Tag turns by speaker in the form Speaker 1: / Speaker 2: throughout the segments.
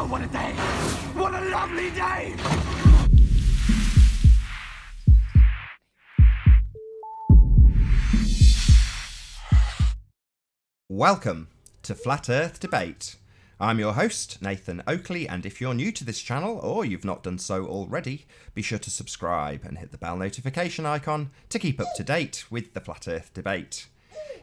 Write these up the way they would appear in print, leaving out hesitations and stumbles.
Speaker 1: Oh, what a day! What a lovely day!
Speaker 2: Welcome to Flat Earth Debate. I'm your host, Nathan Oakley, and if you're new to this channel, or you've not done so already, be sure to subscribe and hit the bell notification icon to keep up to date with the Flat Earth Debate.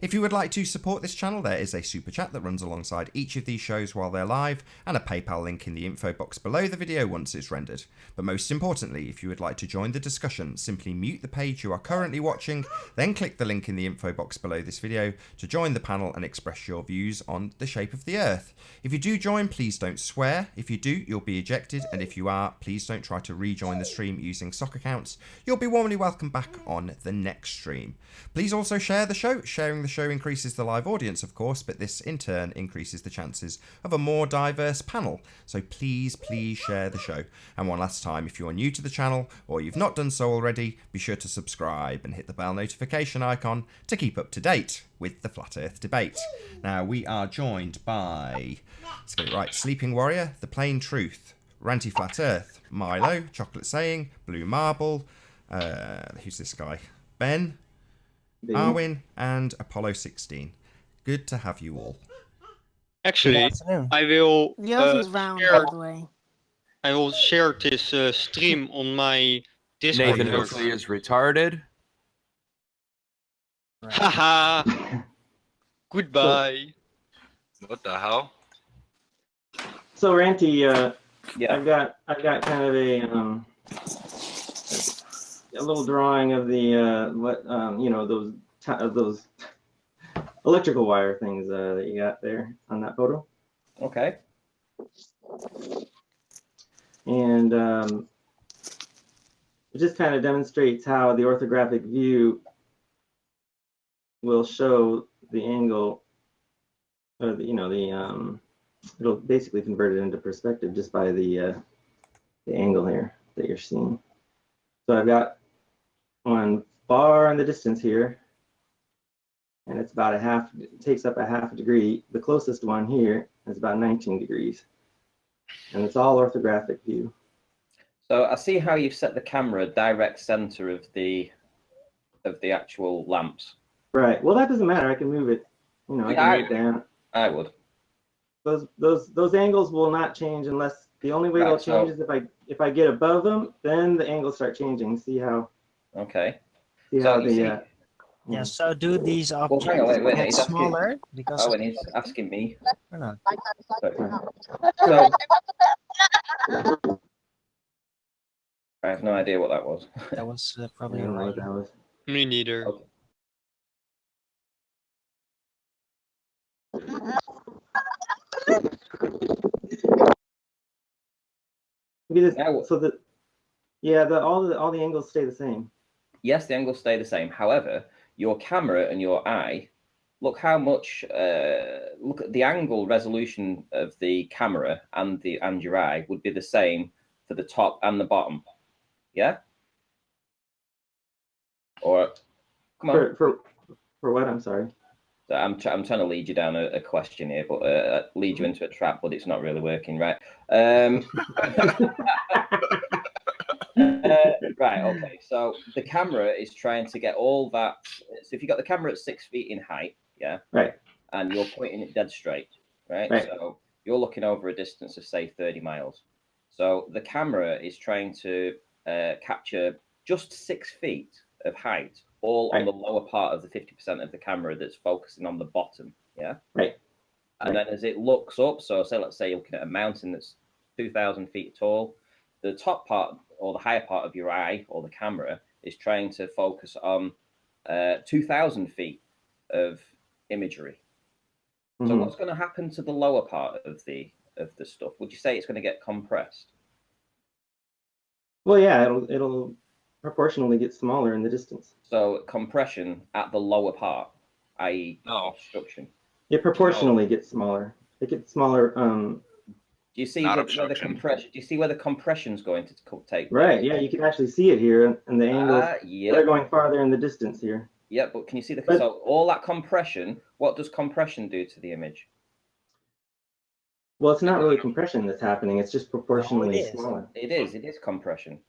Speaker 2: If you would like to support this channel, there is a super chat that runs alongside each of these shows while they're live, and a PayPal link in the info box below the video once it's rendered. But most importantly, if you would like to join the discussion, simply mute the page you are currently watching, then click the link in the info box below this video to join the panel and express your views on the shape of the Earth. If you do join, please don't swear. If you do, you'll be ejected, and if you are, please don't try to rejoin the stream using sock accounts. You'll be warmly welcome back on the next stream. Please also share the show. Sharing the show increases the live audience, of course, but this in turn increases the chances of a more diverse panel. So please share the show. And one last time, if you're new to the channel or you've not done so already, be sure to subscribe and hit the bell notification icon to keep up to date with the Flat Earth Debate. Now, we are joined by, let's get it right, Sleeping Warrior, The Plain Truth, Ranty Flat Earth, Milo, Chocolate Saying, Blue Marble, who's this guy? Ben, Arwin, and Apollo 16. Good to have you all.
Speaker 3: Actually, I will
Speaker 4: round, by the way.
Speaker 3: I will share this stream on my Discord.
Speaker 5: Nathan Oakley is retarded.
Speaker 3: Haha. Goodbye.
Speaker 6: What the hell?
Speaker 7: So Ranty,
Speaker 5: Yeah.
Speaker 7: I've got kind of a little drawing of the those electrical wire things that you got there on that photo,
Speaker 5: Okay.
Speaker 7: and it just kind of demonstrates how the orthographic view will show the angle, or it'll basically convert it into perspective just by the angle here that you're seeing. So I've got one far in the distance here, and it's about it takes up a half a degree. The closest one here is about 19 degrees, and it's all orthographic view.
Speaker 5: So I see how you've set the camera direct center of the actual lamps.
Speaker 7: Right. Well, that doesn't matter. I can move it. I can move it down.
Speaker 5: I would.
Speaker 7: Those angles will not change unless the only way they'll change is if I get above them, then the angles start changing. See how?
Speaker 5: Okay.
Speaker 7: See
Speaker 5: So
Speaker 7: how
Speaker 5: you see-
Speaker 4: Yeah, so do these
Speaker 5: Well,
Speaker 4: objects
Speaker 5: hang on, wait,
Speaker 4: get
Speaker 5: he's asking-
Speaker 4: smaller because
Speaker 5: Oh, and he's asking me.
Speaker 4: or not?
Speaker 5: So, I have no idea what that was.
Speaker 4: That was
Speaker 7: I
Speaker 4: probably
Speaker 7: don't know
Speaker 4: right.
Speaker 7: what that was.
Speaker 3: Me neither.
Speaker 5: Okay.
Speaker 7: Look at
Speaker 5: Now-
Speaker 7: this. So all the angles stay the same.
Speaker 5: Yes, the angles stay the same. However, your camera and your eye, look how much. Look at the angle resolution of the camera and your eye would be the same for the top and the bottom. Yeah. Or come on.
Speaker 7: For what? I'm sorry.
Speaker 5: So I'm trying to lead you down a question here, but lead you into a trap, but it's not really working, right? Right, okay. So the camera is trying to get all that. So if you got the camera at 6 feet in height, yeah,
Speaker 7: Right.
Speaker 5: and you're pointing it dead straight, right?
Speaker 7: Right.
Speaker 5: So you're looking over a distance of say 30 miles. So the camera is trying to capture just 6 feet of height, all on
Speaker 7: Right.
Speaker 5: the lower part of the 50% of the camera that's focusing on the bottom, yeah.
Speaker 7: Right.
Speaker 5: And then as it looks up, so let's say you're looking at a mountain that's 2,000 feet tall, the top part or the higher part of your eye or the camera is trying to focus on 2,000 feet of imagery. So
Speaker 7: Mhm.
Speaker 5: what's going to happen to the lower part of the stuff? Would you say it's going to get compressed?
Speaker 7: Well, yeah, it'll proportionally get smaller in the distance.
Speaker 5: So compression at the lower part, i.e.
Speaker 6: No.
Speaker 5: obstruction.
Speaker 7: It proportionally gets smaller. It gets smaller.
Speaker 5: Do you see
Speaker 6: Not
Speaker 5: where the
Speaker 6: obstruction.
Speaker 5: compression? Do you see where the compression's going to take place?
Speaker 7: Right. Yeah, you can actually see it here, and the angles
Speaker 5: Yeah.
Speaker 7: they're going farther in the distance here.
Speaker 5: Yeah, but can you see the
Speaker 7: But-
Speaker 5: so all that compression? What does compression do to the image?
Speaker 7: Well, it's not really compression that's happening. It's just proportionally
Speaker 4: is.
Speaker 7: smaller.
Speaker 5: It is compression.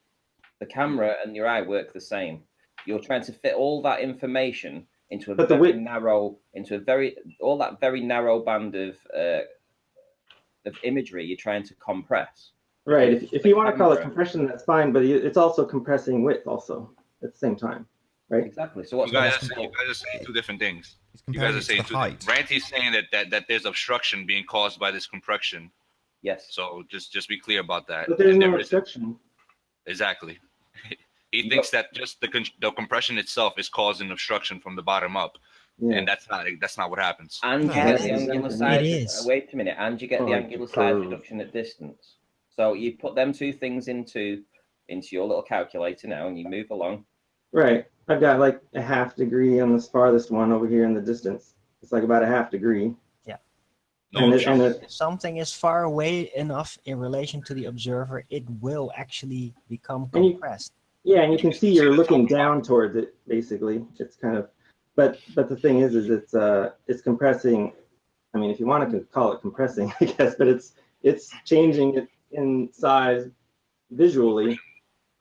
Speaker 5: The camera and your eye work the same. You're trying to fit all that information into a
Speaker 7: But the
Speaker 5: very
Speaker 7: width-
Speaker 5: narrow, all that very narrow band of imagery. You're trying to compress.
Speaker 7: Right. If you want to call it
Speaker 5: camera-
Speaker 7: compression, that's fine, but it's also compressing width also at the same time, right?
Speaker 5: Exactly. So what's
Speaker 6: You guys,
Speaker 5: the
Speaker 6: you guys are saying two different things.
Speaker 2: He's
Speaker 6: You
Speaker 2: comparing
Speaker 6: guys are
Speaker 2: it to
Speaker 6: saying
Speaker 2: the
Speaker 6: two.
Speaker 2: height.
Speaker 6: Randy's saying that there's obstruction being caused by this compression.
Speaker 5: Yes.
Speaker 6: So just be clear about that.
Speaker 7: But there's
Speaker 6: And
Speaker 7: no
Speaker 6: there isn't.
Speaker 7: obstruction.
Speaker 6: Exactly. He thinks that just the compression itself is causing obstruction from the bottom up,
Speaker 7: Yeah.
Speaker 6: and that's not what happens.
Speaker 5: And
Speaker 2: No,
Speaker 5: you
Speaker 2: it
Speaker 5: get the
Speaker 7: is.
Speaker 5: angular
Speaker 7: It
Speaker 5: size.
Speaker 4: is.
Speaker 5: Wait a minute. And you get the
Speaker 7: Oh,
Speaker 5: angular size
Speaker 7: curve.
Speaker 5: reduction at distance. So you put them two things into your little calculator now, and you move along.
Speaker 7: Right. I've got like a half degree on this farthest one over here in the distance. It's like about a half degree.
Speaker 6: No
Speaker 7: and
Speaker 6: obstruction.
Speaker 4: If something is far away enough in relation to the observer, it will actually become
Speaker 7: And you-
Speaker 4: compressed.
Speaker 7: Yeah, and you can see
Speaker 6: see
Speaker 7: you're
Speaker 6: the
Speaker 7: looking
Speaker 6: top
Speaker 7: down towards it. Basically, it's kind of, but the thing is it's compressing. I mean, if you want to call it compressing, I guess, but it's changing it in size visually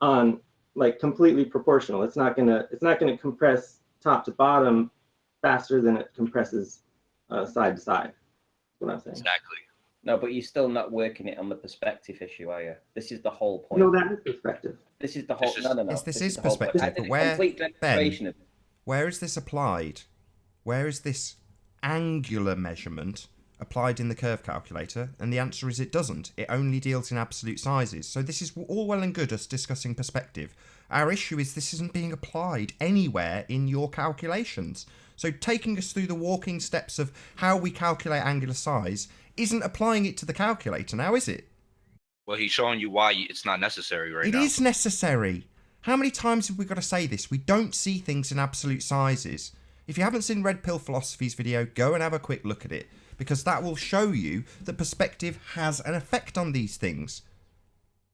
Speaker 7: on like completely proportional. It's not gonna compress top to bottom faster than it compresses side to side. That's what I'm saying.
Speaker 6: Exactly.
Speaker 5: No, but you're still not working it on the perspective issue, are you? This is the whole point.
Speaker 7: No, that is perspective.
Speaker 5: This is the whole.
Speaker 6: This is-
Speaker 5: No.
Speaker 2: Yes, this is
Speaker 5: the whole point.
Speaker 2: perspective,
Speaker 5: I did
Speaker 2: but
Speaker 5: a
Speaker 2: where-
Speaker 5: complete demonstration of
Speaker 2: Where is this applied? Where is this angular measurement applied in the curve calculator? And the answer is it doesn't. It only deals in absolute sizes. So this is all well and good us discussing perspective. Our issue is this isn't being applied anywhere in your calculations. So taking us through the walking steps of how we calculate angular size isn't applying it to the calculator now, is it?
Speaker 6: Well, he's showing you why it's not necessary right
Speaker 2: It
Speaker 6: now.
Speaker 2: is necessary. How many times have we got to say this? We don't see things in absolute sizes. If you haven't seen Red Pill Philosophy's video, go and have a quick look at it, because that will show you that perspective has an effect on these things.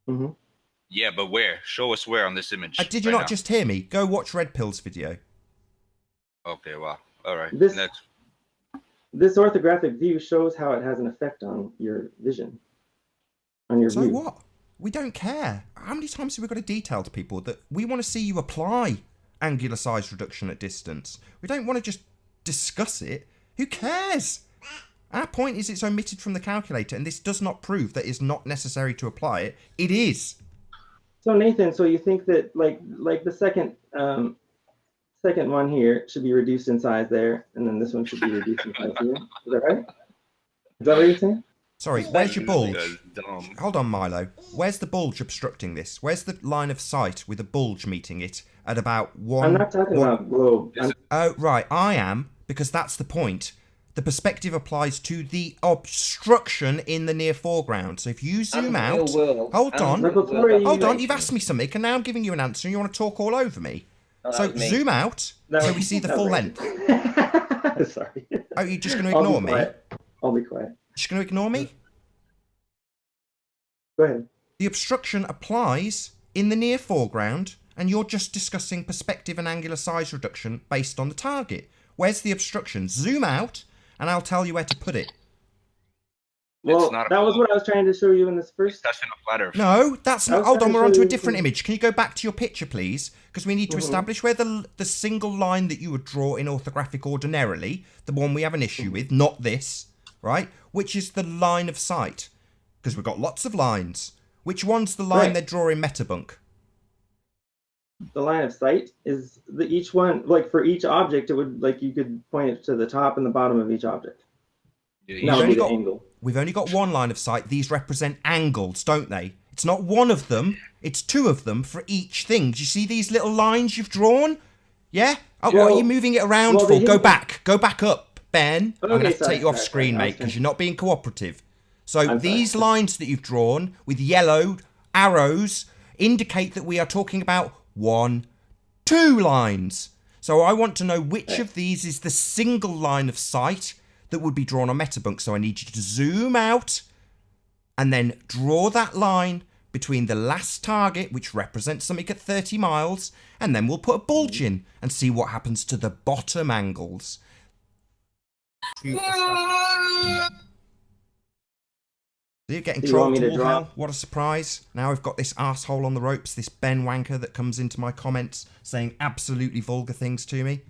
Speaker 7: Mm-hmm.
Speaker 6: Yeah, but where? Show us where on this image.
Speaker 2: Did you
Speaker 6: right
Speaker 2: not
Speaker 6: now.
Speaker 2: just hear me? Go watch Red Pill's video.
Speaker 6: Okay, wow. All right.
Speaker 7: This-
Speaker 6: Next.
Speaker 7: This orthographic view shows how it has an effect on your vision, on your
Speaker 2: So
Speaker 7: view.
Speaker 2: what? We don't care. How many times have we got to detail to people that we want to see you apply angular size reduction at distance? We don't want to just discuss it. Who cares? Our point is it's omitted from the calculator, and this does not prove that it's not necessary to apply it. It is.
Speaker 7: So Nathan, so you think that like the second one here should be reduced in size there, and then this one should be reduced in size here. Is that right? Is that what you're saying?
Speaker 2: Sorry, where's your bulge?
Speaker 6: That's dumb.
Speaker 2: Hold on, Milo. Where's the bulge obstructing this? Where's the line of sight with a bulge meeting it at about one?
Speaker 7: I'm not talking about globe.
Speaker 2: Oh, right, I am, because that's the point. The perspective applies to the obstruction in the near foreground. So if you zoom out... Hold on. Hold on, you've asked me something, and now I'm giving you an answer, and you want to talk all over me.
Speaker 5: No, that
Speaker 2: So
Speaker 5: was me.
Speaker 2: zoom out, so we see the full length.
Speaker 7: Sorry.
Speaker 2: Oh, you're just going to
Speaker 7: I'll be
Speaker 2: ignore me?
Speaker 7: quiet. I'll be quiet.
Speaker 2: Just going to ignore me?
Speaker 7: Go ahead.
Speaker 2: The obstruction applies in the near foreground, and you're just discussing perspective and angular size reduction based on the target. Where's the obstruction? Zoom out, and I'll tell you where to put it.
Speaker 7: Well,
Speaker 6: not a
Speaker 7: that was
Speaker 6: globe.
Speaker 7: what I was trying to show you in this first.
Speaker 6: That's in a flat earth.
Speaker 2: No, that's
Speaker 7: I
Speaker 2: not.
Speaker 7: was
Speaker 2: Hold
Speaker 7: trying
Speaker 2: on,
Speaker 7: to
Speaker 2: we're
Speaker 7: show
Speaker 2: onto a
Speaker 7: you
Speaker 2: different
Speaker 7: the-
Speaker 2: image. Can you go back to your picture, please? Because we need to establish where the single line that you would draw in orthographic ordinarily, the one we have an issue with, not this, right? Which is the line of sight. Because we've got lots of lines. Which one's the line
Speaker 7: Right.
Speaker 2: they're drawing metabunk?
Speaker 7: The line of sight is each one, like for each object, it would like you could point it to the top and the bottom of each object.
Speaker 6: Yeah,
Speaker 7: And that would
Speaker 2: only
Speaker 7: be the
Speaker 2: got-
Speaker 7: angle.
Speaker 2: We've only got one line of sight. These represent angles, don't they? It's not one of them. It's two of them for each thing. Do you see these little lines you've drawn? Yeah? Oh, what are you moving it around
Speaker 7: well,
Speaker 2: for?
Speaker 7: the
Speaker 2: Go
Speaker 7: hidden-
Speaker 2: back. Go back up, Ben. I'm going to have to
Speaker 7: sorry,
Speaker 2: take you off
Speaker 7: sorry,
Speaker 2: screen,
Speaker 7: sorry, I
Speaker 2: mate,
Speaker 7: was
Speaker 2: because you're not being cooperative. So
Speaker 7: I'm
Speaker 2: these
Speaker 7: sorry.
Speaker 2: lines that you've drawn with yellow arrows indicate that we are talking about 1, 2 lines. So I want to know which of these is the single line of sight that would be drawn on metabunk. So I need you to zoom out and then draw that line between the last target, which represents something at 30 miles, and then we'll put a bulge in and see what happens to the bottom angles. So you're getting
Speaker 7: Do you want
Speaker 2: trolled
Speaker 7: me
Speaker 2: to
Speaker 7: to
Speaker 2: all
Speaker 7: draw?
Speaker 2: hell. What a surprise. Now I've got this asshole on the ropes, this Ben Wanker that comes into my comments saying absolutely vulgar things to me.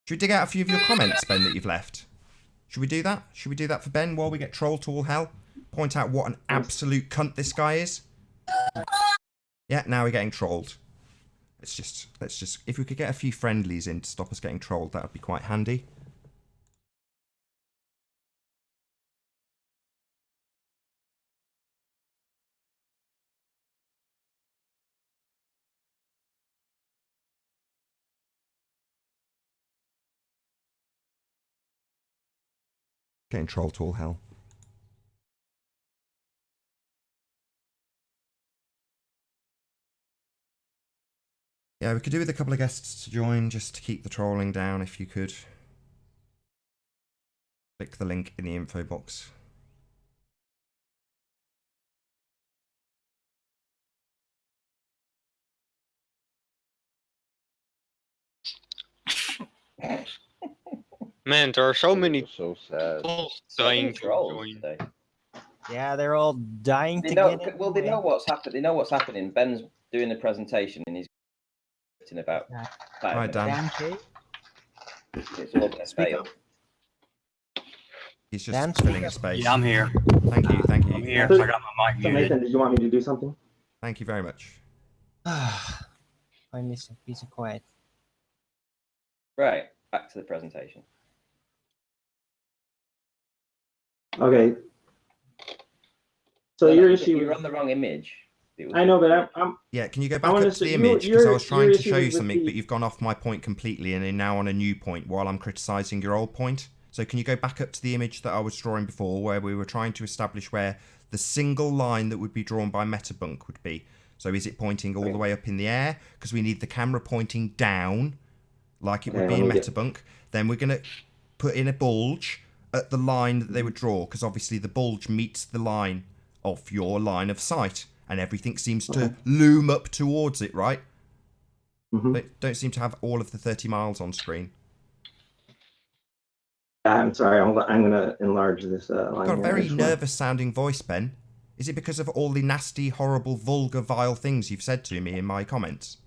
Speaker 2: Should we dig out a few of your comments, Ben, that you've left? Should we do that? Should we do that for Ben while we get trolled to all hell? Point out what an absolute cunt this guy is? Yeah, now we're getting trolled. Let's just, if we could get a few friendlies in to stop us getting trolled, that would be quite handy. Getting trolled to all hell. Yeah, we could do with a couple of guests to join just to keep the trolling down if you could. Click the link in the info box.
Speaker 3: Man, there are so many
Speaker 8: So sad.
Speaker 3: trolls
Speaker 5: So many
Speaker 3: trying to
Speaker 5: trolls
Speaker 3: join.
Speaker 5: today.
Speaker 4: Yeah, they're all dying
Speaker 5: They
Speaker 4: to
Speaker 5: know,
Speaker 4: get in.
Speaker 5: well, they know what's happening. They know what's happening. Ben's doing the presentation and he's in about
Speaker 4: Yeah.
Speaker 5: 5
Speaker 2: Hi,
Speaker 5: minutes.
Speaker 2: Dan.
Speaker 4: Dan K?
Speaker 5: It's all going to
Speaker 4: Speak
Speaker 5: fail.
Speaker 4: up.
Speaker 2: He's
Speaker 4: Dan,
Speaker 2: just filling a space.
Speaker 9: Yeah, I'm here.
Speaker 2: Thank you, thank you.
Speaker 9: I'm here. So I got my mic
Speaker 7: So
Speaker 9: muted.
Speaker 7: Nathan, did you want me to do something?
Speaker 2: Thank you very much.
Speaker 4: Finally some peace and quiet.
Speaker 5: Right, back to the presentation.
Speaker 7: Okay. So
Speaker 5: No,
Speaker 7: your
Speaker 5: you-
Speaker 7: issue.
Speaker 5: You're on the wrong image. It was-
Speaker 7: I know, but I'm
Speaker 2: Yeah, can you go
Speaker 7: I
Speaker 2: back
Speaker 7: wanna
Speaker 2: up to the
Speaker 7: say-
Speaker 2: image? Because I was trying
Speaker 7: your
Speaker 2: to show
Speaker 7: issue
Speaker 2: you
Speaker 7: is with
Speaker 2: something,
Speaker 7: the-
Speaker 2: but you've gone off my point completely and are now on a new point while I'm criticising your old point. So can you go back up to the image that I was drawing before where we were trying to establish where the single line that would be drawn by Metabunk would be? So is it pointing all the way up in the air? Because we need the camera pointing down like it would be in Metabunk. Then we're going to put in a bulge at the line that they would draw, because obviously the bulge meets the line of your line of sight and everything seems to loom up towards it, right? They don't seem to have all of the 30 miles on screen.
Speaker 7: I'm sorry. I'm going to enlarge this line.
Speaker 2: You've got a
Speaker 7: here. I
Speaker 2: very
Speaker 7: just want-
Speaker 2: nervous sounding voice, Ben. Is it because of all the nasty, horrible, vulgar, vile things you've said to me in my comments?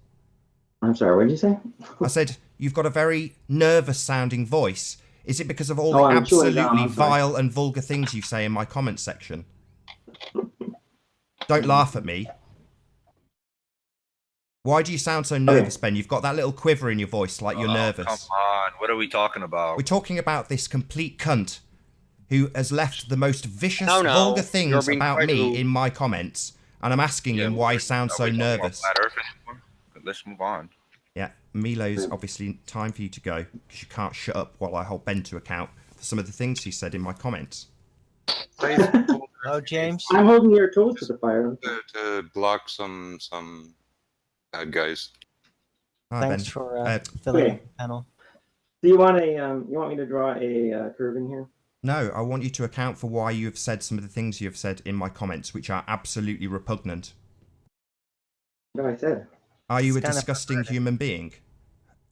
Speaker 7: I'm sorry. What did you say?
Speaker 2: I said, you've got a very nervous sounding voice. Is it because of all
Speaker 7: Oh,
Speaker 2: the
Speaker 7: I'm chewing down,
Speaker 2: absolutely
Speaker 7: I'm sorry.
Speaker 2: vile and vulgar things you say in my comment section? Don't laugh at me. Why do you sound so nervous, Ben? You've got that little quiver in your voice like you're nervous.
Speaker 6: Come on, what are we talking about?
Speaker 2: We're talking about this complete cunt who has left the most vicious,
Speaker 3: No,
Speaker 2: vulgar
Speaker 3: you're
Speaker 2: things
Speaker 3: being
Speaker 2: about
Speaker 3: quite
Speaker 2: me
Speaker 3: rude.
Speaker 2: in my comments, and I'm asking him why he sounds so nervous.
Speaker 6: Let's move on.
Speaker 2: Yeah, Milo's obviously time for you to go because you can't shut up while I hold Ben to account for some of the things he said in my comments.
Speaker 4: Hello, James.
Speaker 7: I'm holding your toes to the fire.
Speaker 8: To block some bad guys.
Speaker 2: Hi,
Speaker 4: Thanks
Speaker 2: Ben.
Speaker 4: for filling
Speaker 7: okay.
Speaker 4: the panel.
Speaker 7: Do you want you want me to draw a curve in here?
Speaker 2: No, I want you to account for why you have said some of the things you have said in my comments, which are absolutely repugnant.
Speaker 7: What have I said?
Speaker 2: Are you
Speaker 4: It's
Speaker 2: a
Speaker 4: kind of
Speaker 2: disgusting
Speaker 4: perverted.
Speaker 2: human being?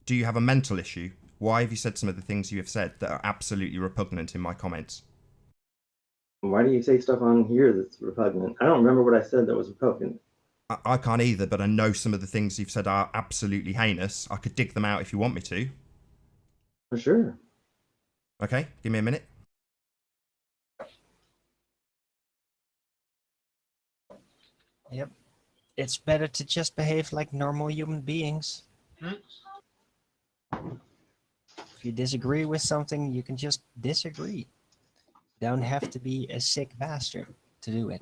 Speaker 2: Do you have a mental issue? Why have you said some of the things you have said that are absolutely repugnant in my comments?
Speaker 7: Why do you say stuff on here that's repugnant? I don't remember what I said that was repugnant.
Speaker 2: I can't either, but I know some of the things you've said are absolutely heinous. I could dig them out if you want me to.
Speaker 7: For sure.
Speaker 2: Okay, give me a minute.
Speaker 4: Yep. It's better to just behave like normal human beings. If you disagree with something, you can just disagree. You don't have to be a sick bastard to do it.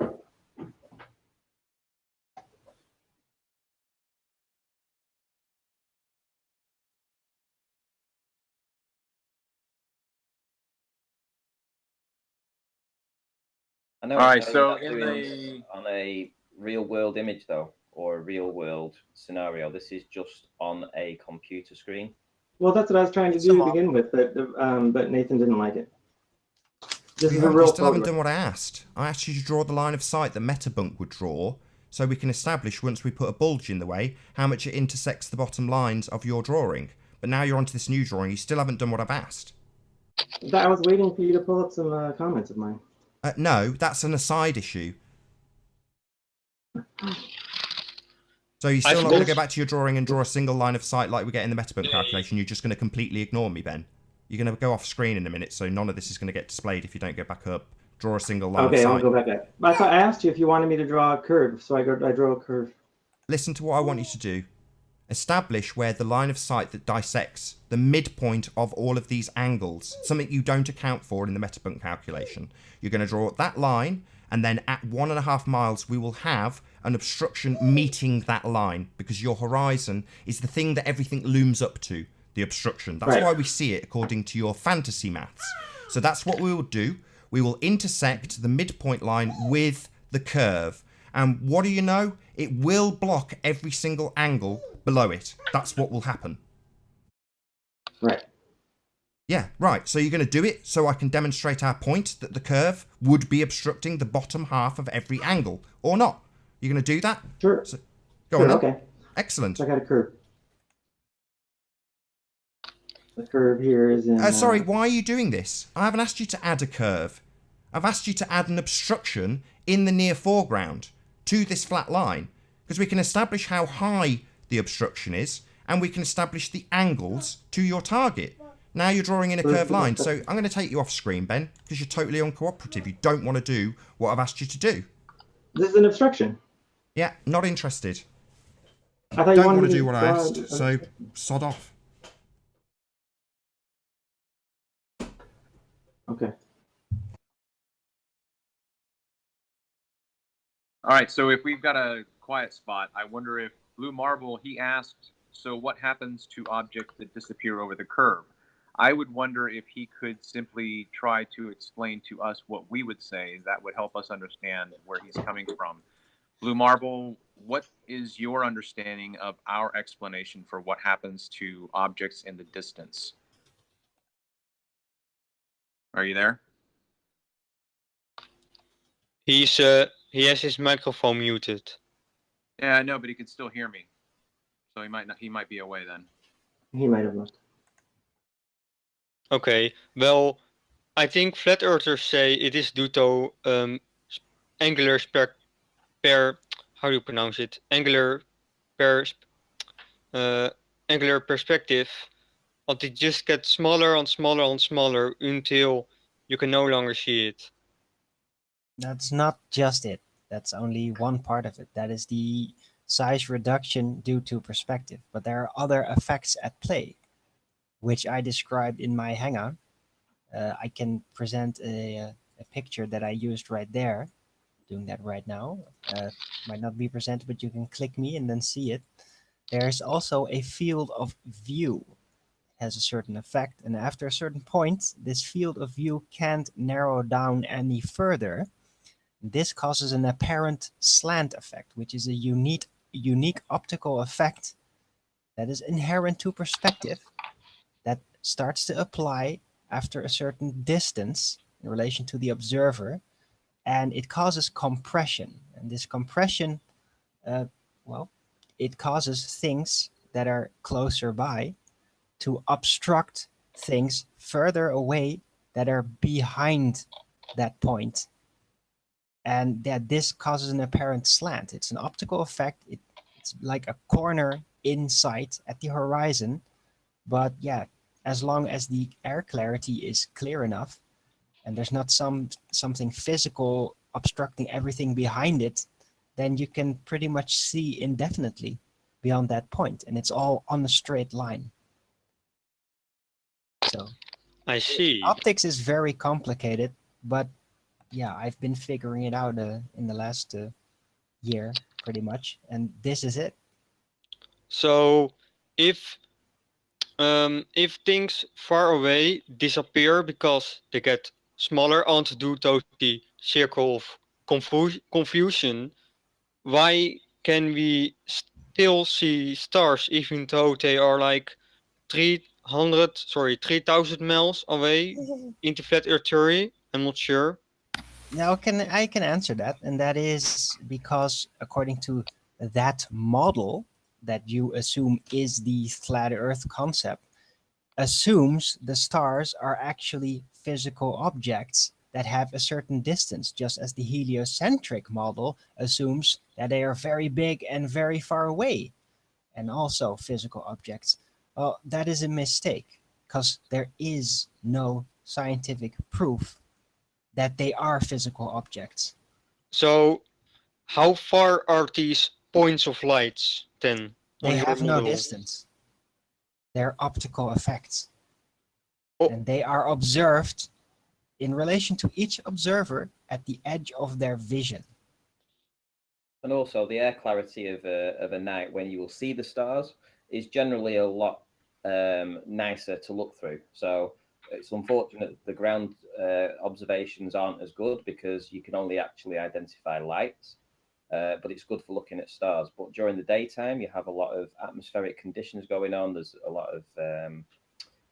Speaker 5: I know.
Speaker 10: All right,
Speaker 5: I know
Speaker 10: so
Speaker 5: you're not
Speaker 10: in
Speaker 5: doing this on a real world image though, or a real world scenario. This is just on a computer screen.
Speaker 7: Well, that's what I was trying to
Speaker 4: It's
Speaker 7: do
Speaker 4: a
Speaker 7: to
Speaker 4: mock.
Speaker 7: begin with, but Nathan didn't like it. This
Speaker 2: You
Speaker 7: is a real
Speaker 2: still haven't
Speaker 7: photograph.
Speaker 2: done what I asked. I asked you to draw the line of sight that Metabunk would draw, so we can establish, once we put a bulge in the way, how much it intersects the bottom lines of your drawing. But now you're onto this new drawing, you still haven't done what I've asked.
Speaker 7: I was waiting for you to pull up some comments of mine.
Speaker 2: No, that's an aside issue. So you're still not going to go back to your drawing and draw a single line of sight like we get in the metabunk calculation. You're just going to completely ignore me, Ben. You're going to go off screen in a minute, so none of this is going to get displayed if you don't go back up. Draw a single line of
Speaker 7: Okay,
Speaker 2: sight.
Speaker 7: I'll go back up. I thought I asked you if you wanted me to draw a curve, so I draw a curve.
Speaker 2: Listen to what I want you to do. Establish where the line of sight that dissects the midpoint of all of these angles, something you don't account for in the metabunk calculation. You're going to draw that line, and then at 1.5 miles, we will have an obstruction meeting that line, because your horizon is the thing that everything looms up to, the obstruction. That's
Speaker 7: Right.
Speaker 2: why we see it according to your fantasy maths. So that's what we will do. We will intersect the midpoint line with the curve. And what do you know? It will block every single angle below it. That's what will happen.
Speaker 7: Right.
Speaker 2: Yeah, right. So you're going to do it so I can demonstrate our point that the curve would be obstructing the bottom half of every angle, or not. You're going to do that?
Speaker 7: Sure.
Speaker 2: So, go
Speaker 7: Sure,
Speaker 2: on then.
Speaker 7: okay.
Speaker 2: Excellent.
Speaker 7: So I got a curve. The curve here is in...
Speaker 2: Sorry, why are you doing this? I haven't asked you to add a curve. I've asked you to add an obstruction in the near foreground to this flat line, because we can establish how high the obstruction is, and we can establish the angles to your target. Now you're drawing in a curved line, so I'm going to take you off screen, Ben, because you're totally uncooperative. You don't want to do what I've asked you to do.
Speaker 7: This is an obstruction.
Speaker 2: Yeah, not interested.
Speaker 7: I thought you
Speaker 2: Don't
Speaker 7: wanted
Speaker 2: want
Speaker 7: me
Speaker 2: to do what I
Speaker 7: draw
Speaker 2: asked, so sod off.
Speaker 7: Okay.
Speaker 9: All right, so if we've got a quiet spot, I wonder if Blue Marble, he asked, so what happens to objects that disappear over the curve? I would wonder if he could simply try to explain to us what we would say. That would help us understand where he's coming from. Blue Marble, what is your understanding of our explanation for what happens to objects in the distance? Are you there?
Speaker 3: He has his microphone muted.
Speaker 9: Yeah, I know, but he can still hear me. So he might not. He might be away then.
Speaker 7: He might have left.
Speaker 3: Okay, well, I think flat earthers say it is due to angular how do you pronounce it? Angular perspective. But it just gets smaller and smaller and smaller until you can no longer see it.
Speaker 4: That's not just it. That's only one part of it. That is the size reduction due to perspective. But there are other effects at play, which I described in my hangout. I can present a picture that I used right there. Doing that right now. Might not be presented, but you can click me and then see it. There's also a field of view. It has a certain effect, and after a certain point, this field of view can't narrow down any further. This causes an apparent slant effect, which is a unique optical effect that is inherent to perspective that starts to apply after a certain distance in relation to the observer, and it causes compression. And this compression, it causes things that are closer by to obstruct things further away that are behind that point. And that this causes an apparent slant. It's an optical effect. It's like a corner in sight at the horizon. But yeah, as long as the air clarity is clear enough and there's not something physical obstructing everything behind it, then you can pretty much see indefinitely beyond that point. And it's all on a straight line. So
Speaker 3: I see.
Speaker 4: optics is very complicated, but yeah, I've been figuring it out in the last year, pretty much, and this is it.
Speaker 3: So if things far away disappear because they get smaller and due to the circle of confusion, why can we still see stars even though they are like 3,000 miles away into flat earth theory? I'm not sure.
Speaker 4: Now I can answer that, and that is because according to that model that you assume is the flat Earth concept, assumes the stars are actually physical objects that have a certain distance, just as the heliocentric model assumes that they are very big and very far away, and also physical objects. Well, that is a mistake, because there is no scientific proof that they are physical objects.
Speaker 3: So how far are these points of lights then
Speaker 4: They
Speaker 3: on your
Speaker 4: have no
Speaker 3: model?
Speaker 4: distance. They're optical effects.
Speaker 3: Oh.
Speaker 4: And they are observed in relation to each observer at the edge of their vision.
Speaker 5: And also, the air clarity of a night when you will see the stars is generally a lot nicer to look through. So it's unfortunate the ground observations aren't as good because you can only actually identify lights. But it's good for looking at stars. But during the daytime, you have a lot of atmospheric conditions going on. There's a lot of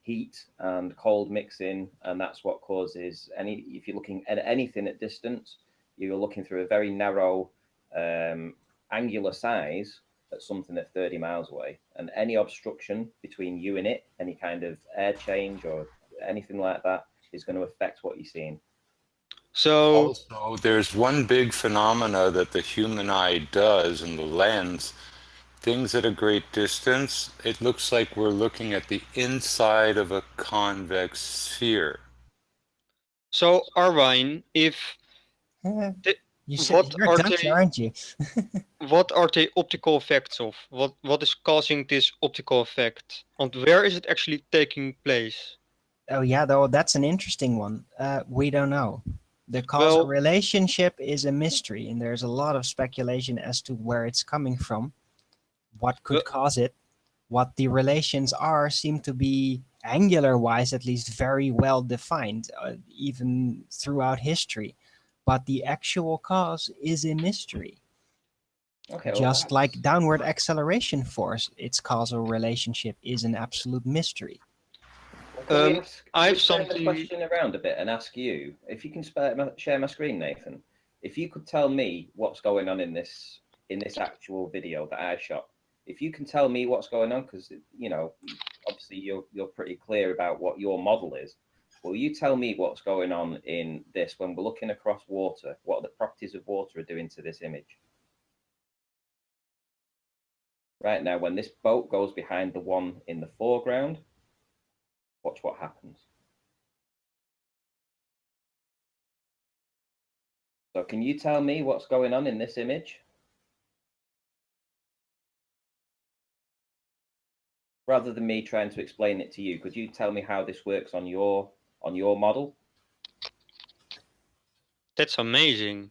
Speaker 5: heat and cold mixing, and that's what causes if you're looking at anything at distance, you're looking through a very narrow angular size at something at 30 miles away, and any obstruction between you and it, any kind of air change or anything like that, is going to affect what you're seeing.
Speaker 3: So
Speaker 8: Also, there's one big phenomena that the human eye does in the lens. Things at a great distance, it looks like we're looking at the inside of a convex sphere.
Speaker 3: so Arwine, if what
Speaker 4: You're
Speaker 3: are
Speaker 4: Dutch,
Speaker 3: they
Speaker 4: aren't you?
Speaker 3: what are the optical effects of? What is causing this optical effect? And where is it actually taking place?
Speaker 4: Oh yeah, though that's an interesting one. We don't know. The causal
Speaker 3: Well,
Speaker 4: relationship is a mystery, and there's a lot of speculation as to where it's coming from, what could
Speaker 3: Well-
Speaker 4: cause it. What the relations are seem to be angular-wise, at least, very well defined, even throughout history. But the actual cause is a mystery.
Speaker 5: Okay,
Speaker 4: Just like downward acceleration force, its causal relationship is an absolute mystery.
Speaker 3: I have
Speaker 5: turn
Speaker 3: something.
Speaker 5: the question around a bit and ask you if you can share my screen, Nathan. If you could tell me what's going on in this actual video that I shot, if you can tell me what's going on, because obviously you're pretty clear about what your model is. Will you tell me what's going on in this when we're looking across water? What the properties of water are doing to this image? Right now, when this boat goes behind the one in the foreground, watch what happens. So can you tell me what's going on in this image? Rather than me trying to explain it to you, could you tell me how this works on your model?
Speaker 3: That's amazing.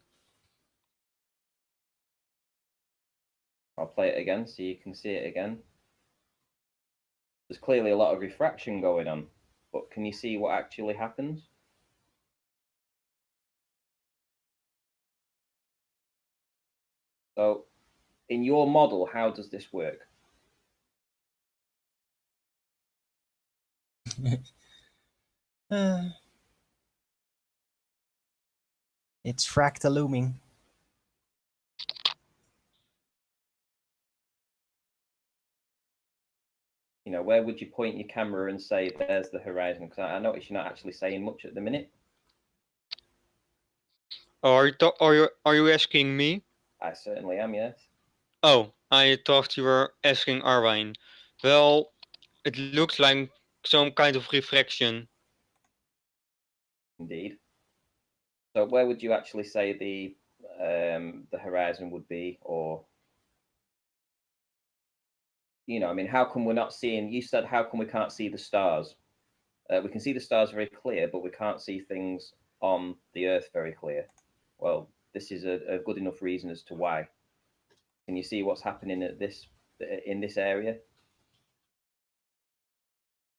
Speaker 5: I'll play it again so you can see it again. There's clearly a lot of refraction going on, but can you see what actually happens? So in your model, how does this work?
Speaker 4: It's fractalooming.
Speaker 5: Where would you point your camera and say, there's the horizon? Because I notice you're not actually saying much at the minute.
Speaker 3: Are you asking me?
Speaker 5: I certainly am, yes.
Speaker 3: Oh, I thought you were asking Arwine. Well, it looks like some kind of refraction.
Speaker 5: Indeed. So where would you actually say the horizon would be, or how come we're not seeing? You said how come we can't see the stars? We can see the stars very clear, but we can't see things on the Earth very clear. Well, this is a good enough reason as to why. Can you see what's happening in this area?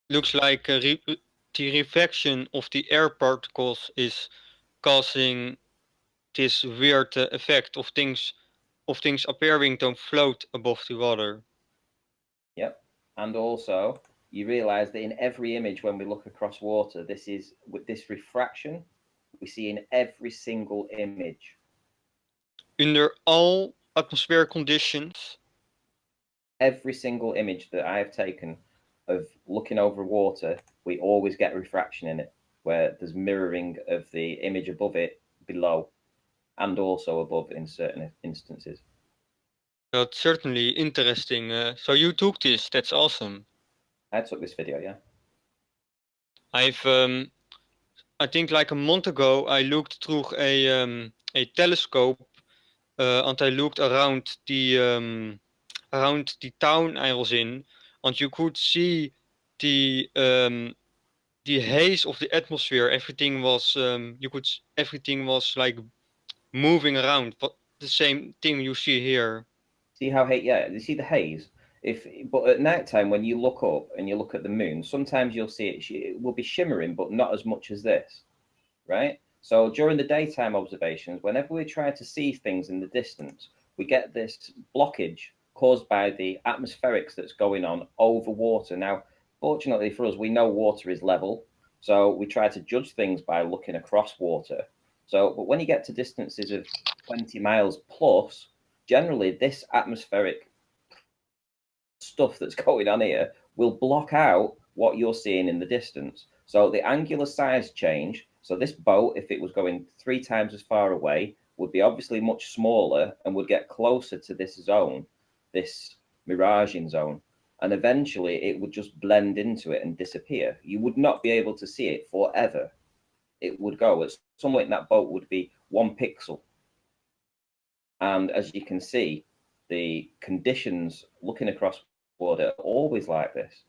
Speaker 3: Looks like the refraction of the air particles is causing this weird effect of things appearing to float above the water.
Speaker 5: Yep. And also, you realize that in every image when we look across water, with this refraction we see in every single image.
Speaker 3: Under all atmospheric conditions?
Speaker 5: Every single image that I have taken of looking over water, we always get refraction in it where there's mirroring of the image above it below and also above in certain instances.
Speaker 3: That's certainly interesting. So you took this. That's awesome.
Speaker 5: I took this video, yeah.
Speaker 3: I've I think like a month ago I looked through a telescope and I looked around the town I was in, and you could see the haze of the atmosphere. Everything was everything was like moving around. But the same thing you see here.
Speaker 5: See how you see the haze. But at night time when you look up and you look at the moon, sometimes you'll see it will be shimmering, but not as much as this, right? So during the daytime observations, whenever we try to see things in the distance, we get this blockage caused by the atmospherics that's going on over water. Now, fortunately for us, we know water is level, so we try to judge things by looking across water. So, but when you get to distances of 20 miles plus, generally this atmospheric stuff that's going on here will block out what you're seeing in the distance. So the angular size change. So this boat, if it was going 3 times as far away, would be obviously much smaller and would get closer to this zone, this miraging zone. And eventually it would just blend into it and disappear. You would not be able to see it forever. It would go at some point, that boat would be 1 pixel. And as you can see, the conditions looking across water are always like this.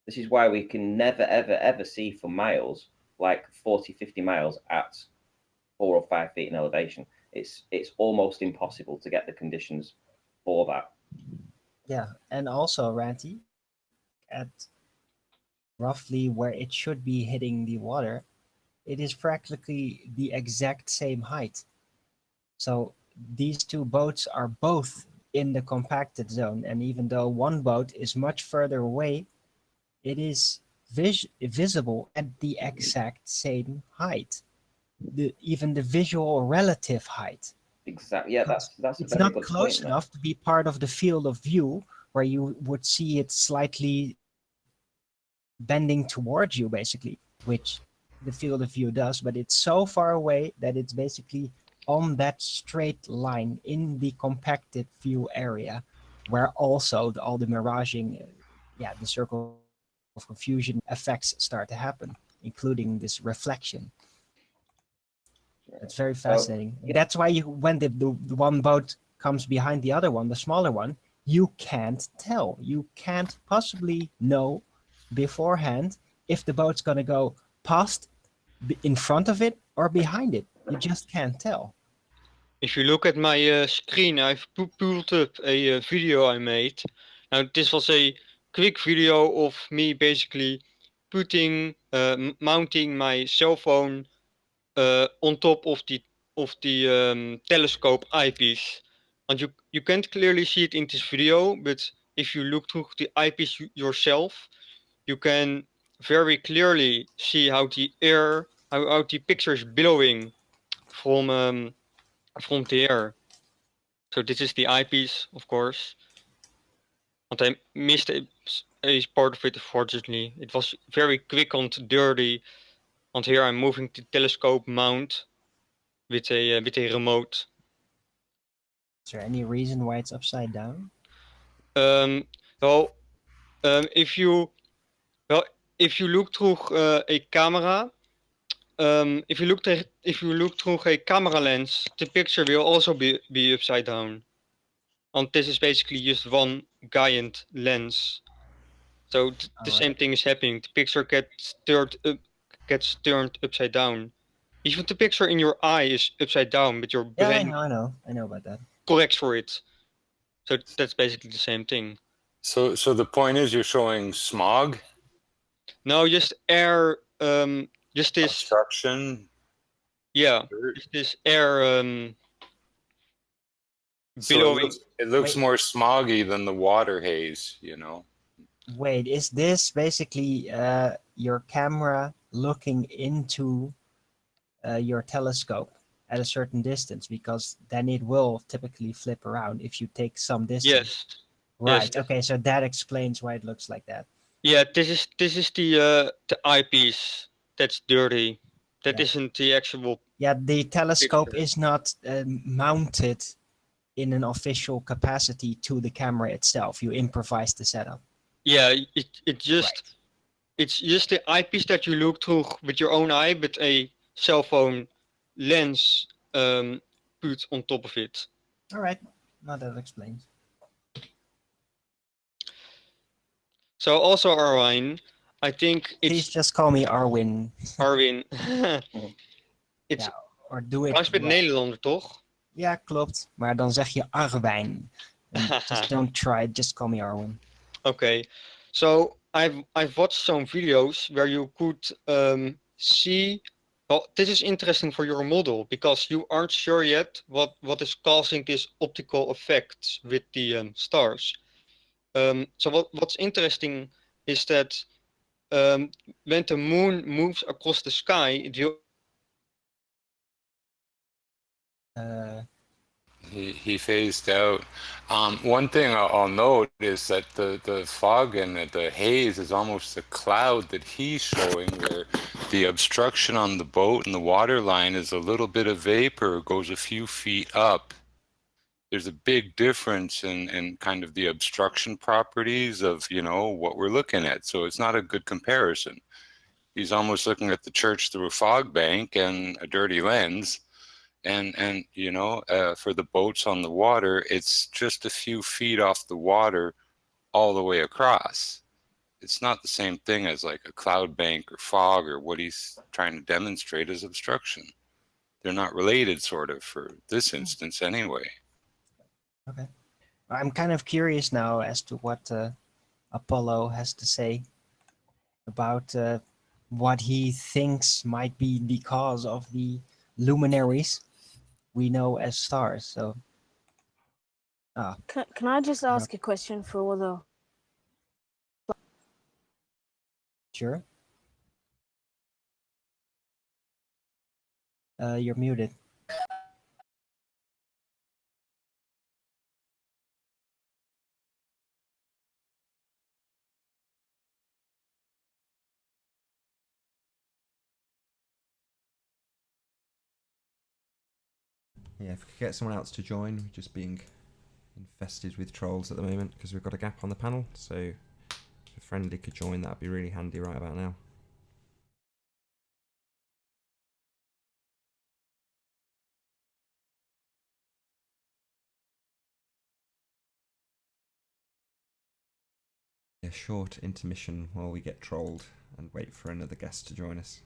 Speaker 5: This is why we can never, ever, ever see for miles, like 40, 50 miles at 4 or 5 feet in elevation. It's almost impossible to get the conditions for that.
Speaker 4: Yeah, and also, Ranty, at roughly where it should be hitting the water, it is practically the exact same height. So these two boats are both in the compacted zone, and even though one boat is much further away, it is visible at the exact same height. Even the visual relative height.
Speaker 5: Exactly. Yeah, that's a
Speaker 4: It's
Speaker 5: very
Speaker 4: not
Speaker 5: good
Speaker 4: close
Speaker 5: point.
Speaker 4: enough to be part of the field of view where you would see it slightly bending towards you, basically, which the field of view does, but it's so far away that it's basically on that straight line in the compacted view area, where also all the miraging, the circle of confusion effects start to happen, including this reflection. It's very fascinating.
Speaker 5: yeah.
Speaker 4: That's why when the one boat comes behind the other one, the smaller one, you can't tell. You can't possibly know beforehand if the boat's going to go past, in front of it, or behind it. You just can't tell.
Speaker 3: If you look at my screen, I've pulled up a video I made. Now this was a quick video of me basically mounting my cell phone on top of the telescope eyepiece, and you can't clearly see it in this video, but if you look through the eyepiece yourself, you can very clearly see how the how the picture is billowing from the air. So this is the eyepiece, of course, and I missed a part of it, unfortunately. It was very quick and dirty, and here I'm moving the telescope mount with a remote.
Speaker 4: Is there any reason why it's upside down?
Speaker 3: Well, if you look through a camera, if you look through a camera lens, the picture will also be upside down. And this is basically just one giant lens. So the same thing is happening. The picture gets turned upside down. Even the picture in your eye is upside down, but your brain
Speaker 4: I know about that.
Speaker 3: corrects for it. So that's basically the same thing.
Speaker 8: So the point is you're showing smog?
Speaker 3: No, just air. Just this
Speaker 8: obstruction.
Speaker 3: Yeah, just this air. Billowing.
Speaker 8: So it looks more smoggy than the water haze, you know.
Speaker 4: Wait, is this basically your camera looking into your telescope at a certain distance? Because then it will typically flip around if you take some distance.
Speaker 3: Yes.
Speaker 4: Right.
Speaker 3: Yes.
Speaker 4: Okay, so that explains why it looks like that.
Speaker 3: Yeah, this is the eyepiece. that's dirty. That
Speaker 4: Yeah.
Speaker 3: isn't the actual.
Speaker 4: Yeah, the telescope
Speaker 3: Picture.
Speaker 4: is not mounted in an official capacity to the camera itself. You improvise the setup.
Speaker 3: Yeah, it's just the eyepiece that you look through with your own eye, but a cell phone lens put on top of it.
Speaker 4: All right. Now that explains.
Speaker 3: So also Arwin, I think
Speaker 4: Please
Speaker 3: it's
Speaker 4: just call me Arwin.
Speaker 3: Arwin. It's
Speaker 4: Ja, or doe it.
Speaker 3: Frans met Nederlander, toch?
Speaker 4: Ja, klopt. Maar dan zeg je Arwijn. And just don't try it. Just call me Arwin.
Speaker 3: Okay, so I've watched some videos where you could see. Well, this is interesting for your model because you aren't sure yet what is causing this optical effect with the stars. So what's interesting is that when the moon moves across the sky, it will.
Speaker 8: He phased out. One thing I'll note is that the fog and the haze is almost a cloud that he's showing, where the obstruction on the boat and the water line is a little bit of vapor, goes a few feet up. There's a big difference in kind of the obstruction properties of, you know, what we're looking at. So it's not a good comparison. He's almost looking at the church through a fog bank and a dirty lens. And you know, for the boats on the water, it's just a few feet off the water all the way across. It's not the same thing as like a cloud bank or fog, or what he's trying to demonstrate as obstruction. They're not related, sort of, for this instance anyway.
Speaker 4: Okay. I'm kind of curious now as to what Apollo has to say about what he thinks might be the cause of the luminaries we know as stars. So,
Speaker 10: Can I just ask a question for all the?
Speaker 4: Sure. You're muted.
Speaker 2: Yeah, if we could get someone else to join, we're just being infested with trolls at the moment because we've got a gap on the panel. So if a friendly could join, that'd be really handy right about now. A short intermission while we get trolled and wait for another guest to join us.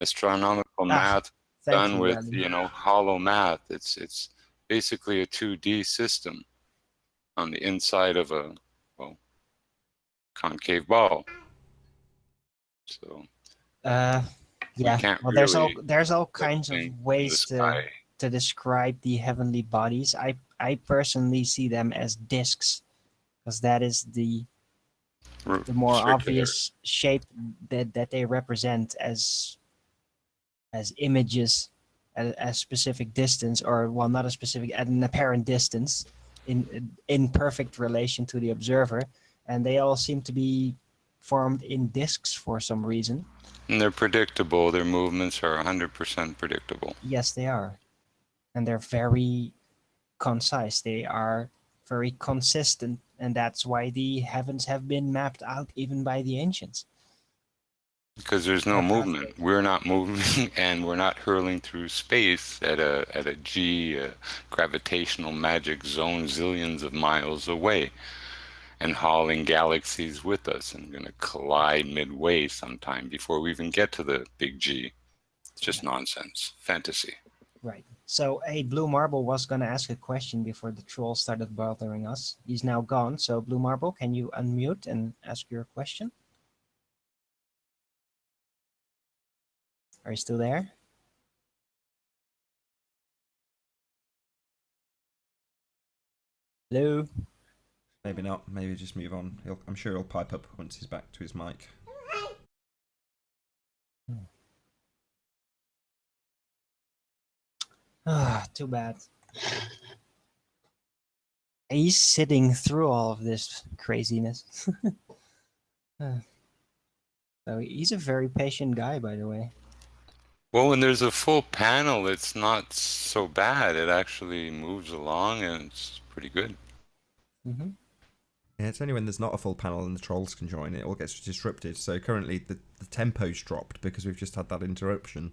Speaker 8: Astronomical math
Speaker 4: Thank
Speaker 8: done
Speaker 4: you,
Speaker 8: with,
Speaker 4: Rally.
Speaker 8: you know, hollow math. It's basically a 2D system on the inside of a, well, concave ball. So
Speaker 4: Yeah.
Speaker 8: can't
Speaker 4: Well,
Speaker 8: really
Speaker 4: there's all
Speaker 8: put
Speaker 4: kinds of
Speaker 8: things in the
Speaker 4: ways
Speaker 8: sky.
Speaker 4: to describe the heavenly bodies. I personally see them as disks, because that is the more
Speaker 8: Circular.
Speaker 4: obvious shape that they represent as images at a specific distance, or well, not a specific, at an apparent distance, in perfect relation to the observer, and they all seem to be formed in disks for some reason.
Speaker 8: And they're predictable. Their movements are 100% predictable.
Speaker 4: Yes, they are, and they're very concise. They are very consistent, and that's why the heavens have been mapped out even by the ancients.
Speaker 8: Because there's no movement. We're not moving, and we're not hurling through space at a G gravitational magic zone zillions of miles away, and hauling galaxies with us, and going to collide midway sometime before we even get to the big G. It's just nonsense, fantasy.
Speaker 4: Right. So, Blue Marble was going to ask a question before the troll started bothering us. He's now gone. So, Blue Marble, can you unmute and ask your question? Are you still there? Hello?
Speaker 2: Maybe not. Maybe just move on. I'm sure he'll pipe up once he's back to his mic.
Speaker 4: Too bad. He's sitting through all of this craziness. So he's a very patient guy, by the way.
Speaker 8: Well, when there's a full panel, it's not so bad. It actually moves along and it's pretty good.
Speaker 4: Mm-hmm.
Speaker 2: Yeah, it's only when there's not a full panel and the trolls can join it all gets disrupted. So currently the tempo's dropped because we've just had that interruption.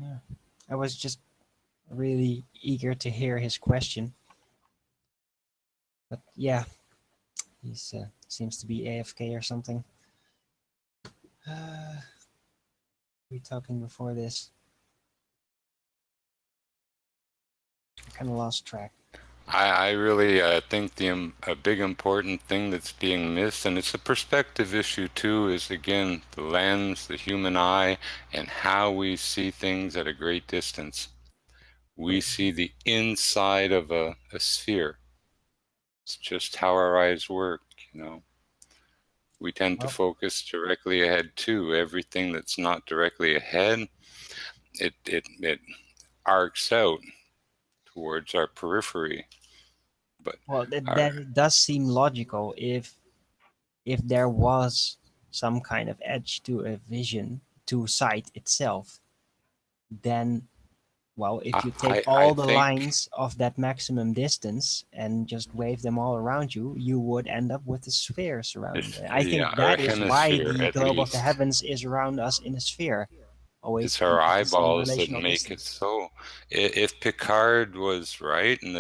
Speaker 4: Yeah. I was just really eager to hear his question. But yeah, he's seems to be AFK or something. We talking before this? I kind of lost track.
Speaker 8: I really think a big important thing that's being missed, and it's a perspective issue too, is again the lens, the human eye, and how we see things at a great distance. We see the inside of a sphere. It's just how our eyes work, you know. We tend to focus directly ahead too. Everything that's not directly ahead, it arcs out towards our periphery. But
Speaker 4: Well, that does seem logical if there was some kind of edge to a vision to sight itself, then well, if you take
Speaker 8: I
Speaker 4: all the
Speaker 8: think,
Speaker 4: lines of that maximum distance and just wave them all around you, you would end up with a sphere surrounding it. I think
Speaker 8: yeah, or
Speaker 4: that
Speaker 8: a
Speaker 4: is why
Speaker 8: hemisphere
Speaker 4: the
Speaker 8: at
Speaker 4: globe of the
Speaker 8: least.
Speaker 4: heavens is around us in a sphere, always
Speaker 8: It's our
Speaker 4: keeping the same
Speaker 8: eyeballs that
Speaker 4: relational
Speaker 8: make it
Speaker 4: distance.
Speaker 8: so. If Picard was right in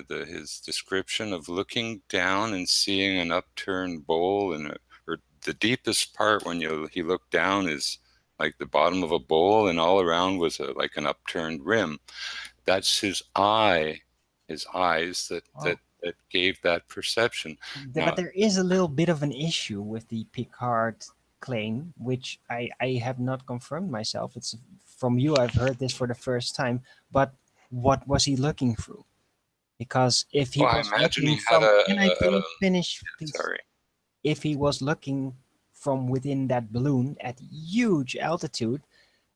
Speaker 8: his description of looking down and seeing an upturned bowl, or the deepest part when he looked down is like the bottom of a bowl, and all around was like an upturned rim. That's his eyes that gave that perception.
Speaker 4: But
Speaker 8: Now,
Speaker 4: there is a little bit of an issue with the Picard claim, which I have not confirmed myself. It's from you. I've heard this for the first time. But what was he looking through? Because if he
Speaker 8: well, I
Speaker 4: was
Speaker 8: imagine
Speaker 4: looking
Speaker 8: he had
Speaker 4: from, can I please finish, please?
Speaker 8: sorry.
Speaker 4: If he was looking from within that balloon at huge altitude,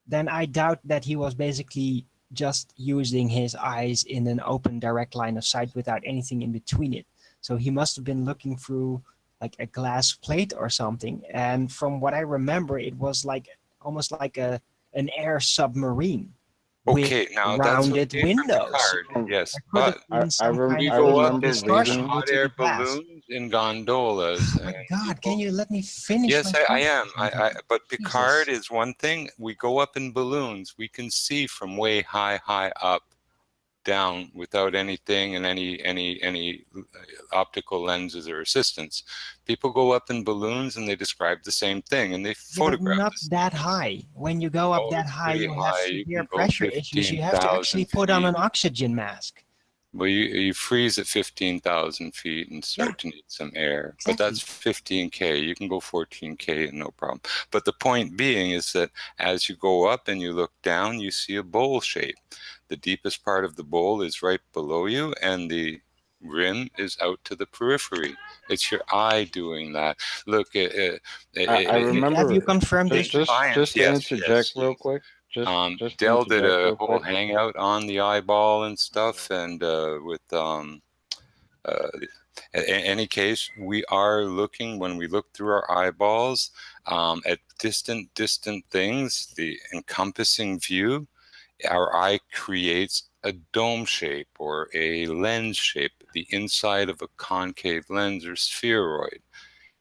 Speaker 4: then I doubt that he was basically just using his eyes in an open direct line of sight without anything in between it. So he must have been looking through like a glass plate or something. And from what I remember, it was like almost like an air submarine with
Speaker 8: Okay, now that's
Speaker 4: rounded
Speaker 8: okay for
Speaker 4: windows.
Speaker 8: Picard, yes,
Speaker 4: There could have
Speaker 8: but
Speaker 4: been some kind
Speaker 8: we
Speaker 4: of
Speaker 8: go up
Speaker 4: electrical
Speaker 8: in
Speaker 4: distortion due
Speaker 8: hot
Speaker 4: to the
Speaker 8: air
Speaker 4: glass.
Speaker 8: balloons in gondolas,
Speaker 4: My
Speaker 8: and
Speaker 4: God, can
Speaker 8: people.
Speaker 4: you let me finish
Speaker 8: Yes,
Speaker 4: my
Speaker 8: I
Speaker 4: question
Speaker 8: am.
Speaker 4: sometime?
Speaker 8: But
Speaker 4: Jesus.
Speaker 8: Picard is one thing. We go up in balloons. We can see from way high up down without anything and any optical lenses or assistance. People go up in balloons and they describe the same thing and they
Speaker 4: Yeah, but
Speaker 8: photograph
Speaker 4: not
Speaker 8: the same
Speaker 4: that
Speaker 8: thing.
Speaker 4: high. When you go up
Speaker 8: Oh,
Speaker 4: that
Speaker 8: it's
Speaker 4: high,
Speaker 8: pretty
Speaker 4: you have
Speaker 8: high. You
Speaker 4: severe
Speaker 8: can go
Speaker 4: pressure issues. You have to actually
Speaker 8: 15,000
Speaker 4: put on
Speaker 8: feet.
Speaker 4: an oxygen mask.
Speaker 8: Well, you freeze at 15,000 feet and
Speaker 4: Yeah,
Speaker 8: start to need some air. But
Speaker 4: exactly.
Speaker 8: that's 15K. You can go 14K, no problem. But the point being is that as you go up and you look down, you see a bowl shape. The deepest part of the bowl is right below you, and the rim is out to the periphery. It's your eye doing that. Look,
Speaker 11: I
Speaker 4: Have you
Speaker 11: remember
Speaker 4: confirmed this?
Speaker 8: science,
Speaker 11: just to
Speaker 8: yes,
Speaker 11: interject real
Speaker 8: yes.
Speaker 11: quick. Just to
Speaker 8: Dell did
Speaker 11: interject
Speaker 8: a
Speaker 11: real
Speaker 8: whole
Speaker 11: quick.
Speaker 8: hangout on the eyeball and stuff, and with in any case, we are looking when we look through our eyeballs at distant things. The encompassing view, our eye creates a dome shape or a lens shape, the inside of a concave lens or spheroid.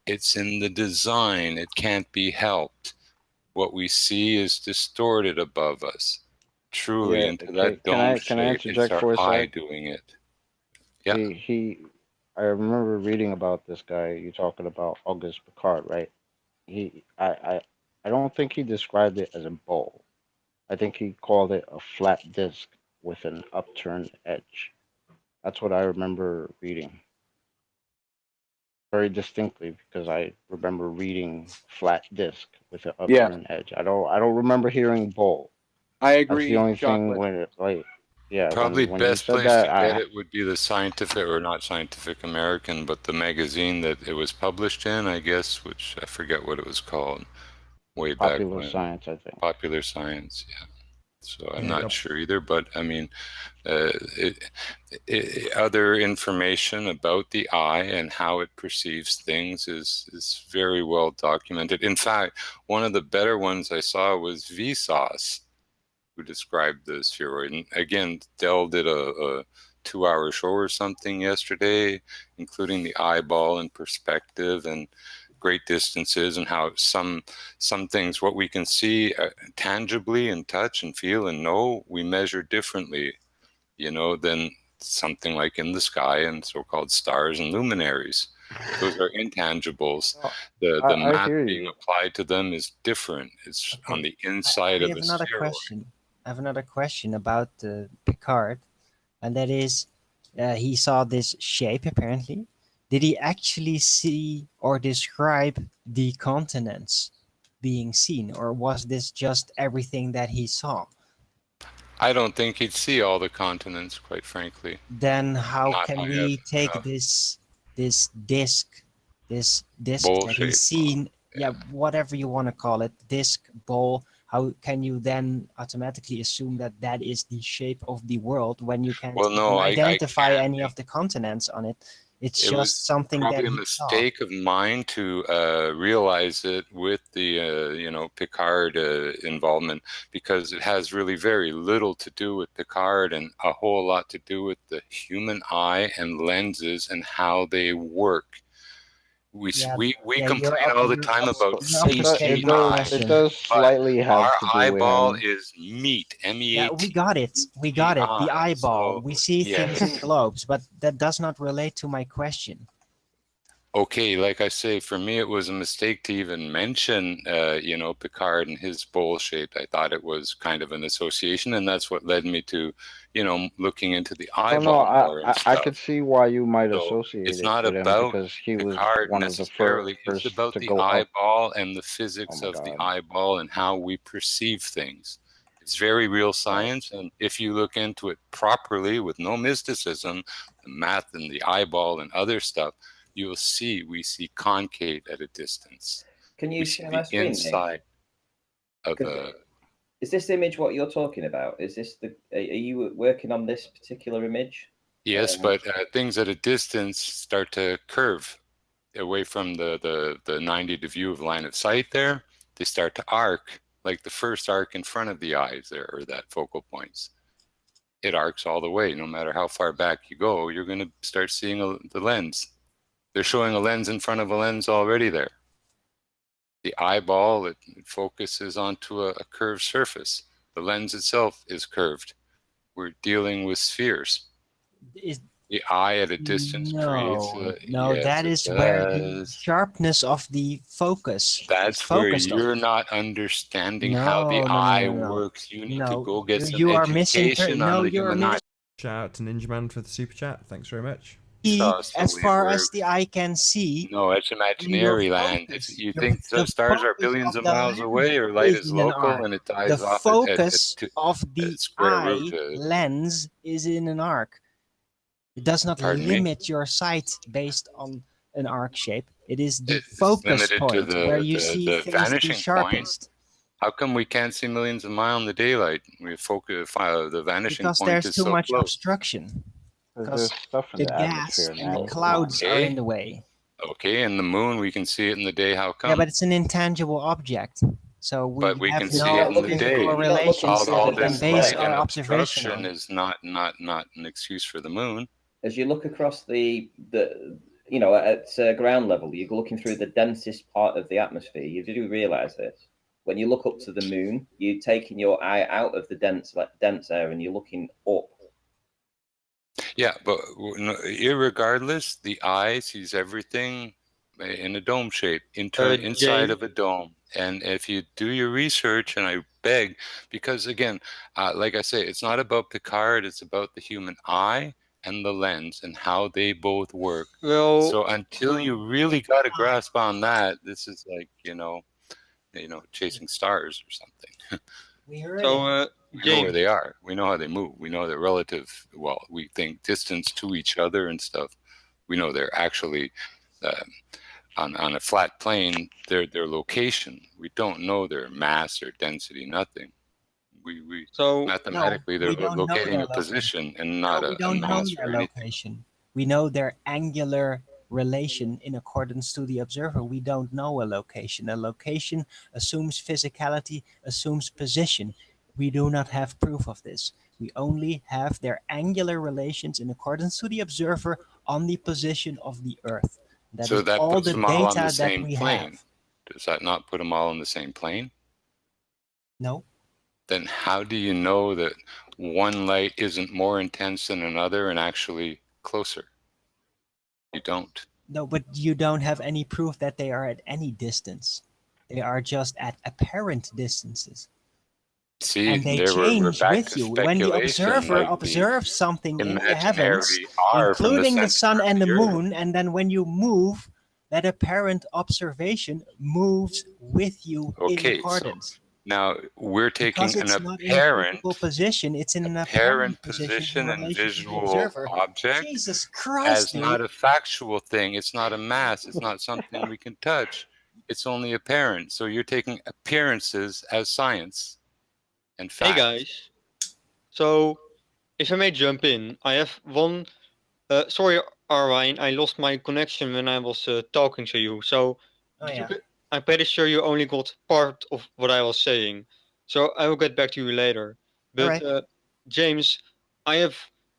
Speaker 8: It's in the design. It can't be helped. What we see is distorted above us. Truly,
Speaker 11: Yeah,
Speaker 8: into that
Speaker 11: can
Speaker 8: dome
Speaker 11: I
Speaker 8: shape, it's
Speaker 11: interject
Speaker 8: our
Speaker 11: for a
Speaker 8: eye
Speaker 11: sec?
Speaker 8: doing it. Yeah.
Speaker 11: I remember reading about this guy. You're talking about August Picard, right? He I don't think he described it as a bowl. I think he called it a flat disc with an upturned edge. That's what I remember reading very distinctly because I remember reading flat disc with an
Speaker 9: Yeah,
Speaker 11: upturned edge. I don't remember hearing bowl.
Speaker 9: I
Speaker 11: That's the
Speaker 9: agree,
Speaker 11: only thing
Speaker 9: chocolate.
Speaker 11: when it like yeah,
Speaker 8: Probably
Speaker 11: when you
Speaker 8: best
Speaker 11: said
Speaker 8: place
Speaker 11: that
Speaker 8: to get
Speaker 11: I
Speaker 8: it would be the Scientific, or not Scientific American, but the magazine that it was published in, I guess, which I forget what it was called way back
Speaker 11: popular
Speaker 8: when.
Speaker 11: science, I think.
Speaker 8: Popular Science, yeah. So I'm not sure either, but I mean, other information about the eye and how it perceives things is very well documented. In fact, one of the better ones I saw was Vsauce, who described the spheroid. And again, Dell did a 2-hour show or something yesterday, including the eyeball and perspective and great distances, and how some things, what we can see tangibly and touch and feel and know, we measure differently, than something like in the sky and so-called stars and luminaries. Those are intangibles. The
Speaker 11: I
Speaker 8: math
Speaker 11: hear
Speaker 8: being
Speaker 11: you.
Speaker 8: applied to them is different. It's on the inside
Speaker 4: I
Speaker 8: of
Speaker 4: have
Speaker 8: a
Speaker 4: another
Speaker 8: spheroid.
Speaker 4: question. I have another question about Picard, and that is, he saw this shape apparently. Did he actually see or describe the continents being seen, or was this just everything that he saw?
Speaker 8: I don't think he'd see all the continents, quite frankly.
Speaker 4: Then how
Speaker 8: Not
Speaker 4: can
Speaker 8: high
Speaker 4: we
Speaker 8: up
Speaker 4: take
Speaker 8: enough.
Speaker 4: this disc that he's
Speaker 8: Bullshit.
Speaker 4: seen, yeah, whatever you want to call it, disc, ball, how can you then automatically assume that that is the shape of the world when you can't
Speaker 8: Well,
Speaker 4: even
Speaker 8: no, I
Speaker 4: identify
Speaker 8: can't.
Speaker 4: any of the continents on it? It's
Speaker 8: It
Speaker 4: just
Speaker 8: was
Speaker 4: something that
Speaker 8: probably a
Speaker 4: he saw.
Speaker 8: mistake of mine to realize it with the Picard involvement, because it has really very little to do with Picard and a whole lot to do with the human eye and lenses and how they work. We
Speaker 4: Yeah,
Speaker 8: complain all the time about
Speaker 4: you're up to
Speaker 11: It
Speaker 4: state my
Speaker 11: does.
Speaker 8: CGI,
Speaker 11: It
Speaker 4: question.
Speaker 11: does
Speaker 8: but
Speaker 11: slightly
Speaker 8: our
Speaker 11: have to do with
Speaker 8: eyeball
Speaker 11: him.
Speaker 8: is meat,
Speaker 4: Yeah, we got it. We got it. The
Speaker 8: MEAT.
Speaker 4: eyeball.
Speaker 8: So
Speaker 4: We see things in
Speaker 8: yes.
Speaker 4: globes, but that does not relate to my question.
Speaker 8: Okay, like I say, for me, it was a mistake to even mention, Picard and his bowl shape. I thought it was kind of an association, and that's what led me to, looking into the
Speaker 11: Oh no,
Speaker 8: eyeball more and
Speaker 11: I could
Speaker 8: stuff.
Speaker 11: see why you might
Speaker 8: So
Speaker 11: associate
Speaker 8: it's
Speaker 11: it
Speaker 8: not
Speaker 11: with him
Speaker 8: about
Speaker 11: because he was
Speaker 8: Picard
Speaker 11: one of the
Speaker 8: necessarily. It's
Speaker 11: first
Speaker 8: about
Speaker 11: to
Speaker 8: the
Speaker 11: go up.
Speaker 8: eyeball and the
Speaker 11: Oh
Speaker 8: physics
Speaker 11: my
Speaker 8: of the
Speaker 11: God.
Speaker 8: eyeball and how we perceive things. It's very real
Speaker 11: Right.
Speaker 8: science, and if you look into it properly with no mysticism, the math and the eyeball and other stuff, you'll see we see concave at a distance.
Speaker 5: Can
Speaker 8: We
Speaker 5: you
Speaker 8: see
Speaker 5: share my
Speaker 8: the
Speaker 5: screen, Nate?
Speaker 8: inside of
Speaker 5: 'Cause
Speaker 8: a.
Speaker 5: is this image what you're talking about? Is this the? Are you working on this particular image?
Speaker 8: Yes, but things at a distance start to curve away from the 90 view of line of sight there. They start to arc, like the first arc in front of the eyes there, or that focal points. It arcs all the way. No matter how far back you go, you're going to start seeing the lens. They're showing a lens in front of a lens already there. The eyeball, it focuses onto a curved surface. The lens itself is curved. We're dealing with spheres.
Speaker 4: Is
Speaker 8: The eye at a distance creates
Speaker 4: no,
Speaker 8: yes,
Speaker 4: that
Speaker 8: it
Speaker 4: is where the
Speaker 8: does.
Speaker 4: sharpness of the focus is
Speaker 8: That's where
Speaker 4: focused on.
Speaker 8: you're not understanding how the
Speaker 4: No, no, no,
Speaker 8: eye
Speaker 4: no, no.
Speaker 8: works. You need to
Speaker 4: No,
Speaker 8: go get some
Speaker 4: you are
Speaker 8: education on
Speaker 4: no,
Speaker 8: the
Speaker 4: you're
Speaker 8: human eye.
Speaker 2: Shout out to Ninja Man for the super chat. Thanks very much.
Speaker 4: see
Speaker 8: So
Speaker 4: as
Speaker 8: it
Speaker 4: far as
Speaker 8: works.
Speaker 4: the eye can see.
Speaker 8: No, it's
Speaker 4: And your
Speaker 8: imaginary land.
Speaker 4: focus,
Speaker 8: You
Speaker 4: your,
Speaker 8: think the
Speaker 4: the
Speaker 8: stars are
Speaker 4: focus
Speaker 8: billions
Speaker 4: of
Speaker 8: of
Speaker 4: the
Speaker 8: miles
Speaker 4: lens
Speaker 8: away, or light
Speaker 4: is
Speaker 8: is
Speaker 4: in an
Speaker 8: local
Speaker 4: arc.
Speaker 8: and it
Speaker 4: The
Speaker 8: dies off
Speaker 4: focus of the
Speaker 8: at square root?
Speaker 4: eye lens is in an arc. It does not
Speaker 8: Pardon me?
Speaker 4: limit your sight based on an arc shape. It is the
Speaker 8: It's
Speaker 4: focus
Speaker 8: limited to
Speaker 4: point where you
Speaker 8: the
Speaker 4: see things the
Speaker 8: vanishing point.
Speaker 4: sharpest.
Speaker 8: How come we can't see millions of miles in the daylight? We focus. The vanishing
Speaker 4: Because
Speaker 8: point
Speaker 4: there's
Speaker 8: is
Speaker 4: too
Speaker 8: so
Speaker 4: much
Speaker 8: close.
Speaker 4: obstruction.
Speaker 11: There's
Speaker 4: Because
Speaker 11: stuff in
Speaker 4: the
Speaker 11: the
Speaker 4: gas
Speaker 11: atmosphere,
Speaker 4: and the
Speaker 11: man. Come on.
Speaker 4: clouds are in the way.
Speaker 8: Okay, and the moon, we can see it in the day. How come?
Speaker 4: Yeah, but it's an intangible object. So we
Speaker 8: But we
Speaker 4: have
Speaker 8: can
Speaker 5: But
Speaker 8: see
Speaker 5: you're
Speaker 8: it
Speaker 5: not
Speaker 4: no
Speaker 8: in the
Speaker 5: looking.
Speaker 4: physical
Speaker 8: day.
Speaker 5: You're not looking
Speaker 4: relations
Speaker 5: through
Speaker 4: that
Speaker 8: All
Speaker 4: we
Speaker 5: the
Speaker 4: can
Speaker 8: this
Speaker 4: base
Speaker 8: light
Speaker 5: dense
Speaker 8: and
Speaker 4: our
Speaker 5: layer.
Speaker 4: observation
Speaker 8: obstruction
Speaker 4: on.
Speaker 8: is not an excuse for the moon.
Speaker 5: As you look across the at ground level, you're looking through the densest part of the atmosphere. You do realize this. When you look up to the moon, you're taking your eye out of the dense air and you're looking up.
Speaker 8: Yeah, but irregardless, the eye sees everything in a dome shape, inside
Speaker 3: Jay,
Speaker 8: of a dome. And if you do your research, and I beg, because again, like I say, it's not about Picard, it's about the human eye and the lens and how they both work.
Speaker 3: well,
Speaker 8: So until you really got a grasp on that, this is like, chasing stars or something.
Speaker 4: We heard
Speaker 3: so
Speaker 4: it.
Speaker 8: We know where
Speaker 3: James,
Speaker 8: they are. We know how they move. We know their relative, well, we think distance to each other and stuff. We know they're actually on a flat plane, their location. We don't know their mass or density, nothing. We
Speaker 3: So
Speaker 8: mathematically
Speaker 4: we
Speaker 8: they're
Speaker 4: don't know
Speaker 8: locating
Speaker 4: their
Speaker 8: a position and not
Speaker 4: No, we
Speaker 8: a
Speaker 4: don't know
Speaker 8: mass
Speaker 4: their
Speaker 8: or anything.
Speaker 4: location. We know their angular relation in accordance to the observer. We don't know a location. A location assumes physicality, assumes position. We do not have proof of this. We only have their angular relations in accordance to the observer on the position of the Earth. That
Speaker 8: So
Speaker 4: is
Speaker 8: that
Speaker 4: all
Speaker 8: puts
Speaker 4: the
Speaker 8: them all on the
Speaker 4: data that
Speaker 8: same
Speaker 4: we
Speaker 8: plane.
Speaker 4: have.
Speaker 8: Does that not put them all on the same plane?
Speaker 4: No.
Speaker 8: Then how do you know that one light isn't more intense than another and actually closer? You don't.
Speaker 4: No, but you don't have any proof that they are at any distance. They are just at apparent distances.
Speaker 8: See,
Speaker 4: And they
Speaker 8: there we're
Speaker 4: change
Speaker 8: back
Speaker 4: with
Speaker 8: to
Speaker 4: you. When the
Speaker 8: speculation,
Speaker 4: observer
Speaker 8: like the
Speaker 4: observes something in the heavens,
Speaker 8: imaginary R from the
Speaker 4: including the
Speaker 8: center
Speaker 4: sun
Speaker 8: of
Speaker 4: and the
Speaker 8: the Earth.
Speaker 4: moon, and then when you move, that apparent observation moves with you in
Speaker 8: Okay, so
Speaker 4: accordance.
Speaker 8: now we're taking
Speaker 4: Because
Speaker 8: an
Speaker 4: it's not in a physical
Speaker 8: apparent
Speaker 4: position, it's in an
Speaker 8: apparent
Speaker 4: apparent position in
Speaker 8: position and
Speaker 4: relation to the
Speaker 8: visual
Speaker 4: observer.
Speaker 8: object
Speaker 4: Jesus Christ,
Speaker 8: as
Speaker 4: dude.
Speaker 8: not a factual thing. It's not a mass. It's not something we can touch. It's only apparent. So you're taking appearances as science and
Speaker 3: hey
Speaker 8: fact.
Speaker 3: guys. So if I may jump in, I have one. Sorry, Arwine, I lost my connection when I was talking to you. So
Speaker 4: Oh yeah.
Speaker 3: I'm pretty sure you only got part of what I was saying. So I will get back to you later. But
Speaker 4: Alright.
Speaker 3: James, I have.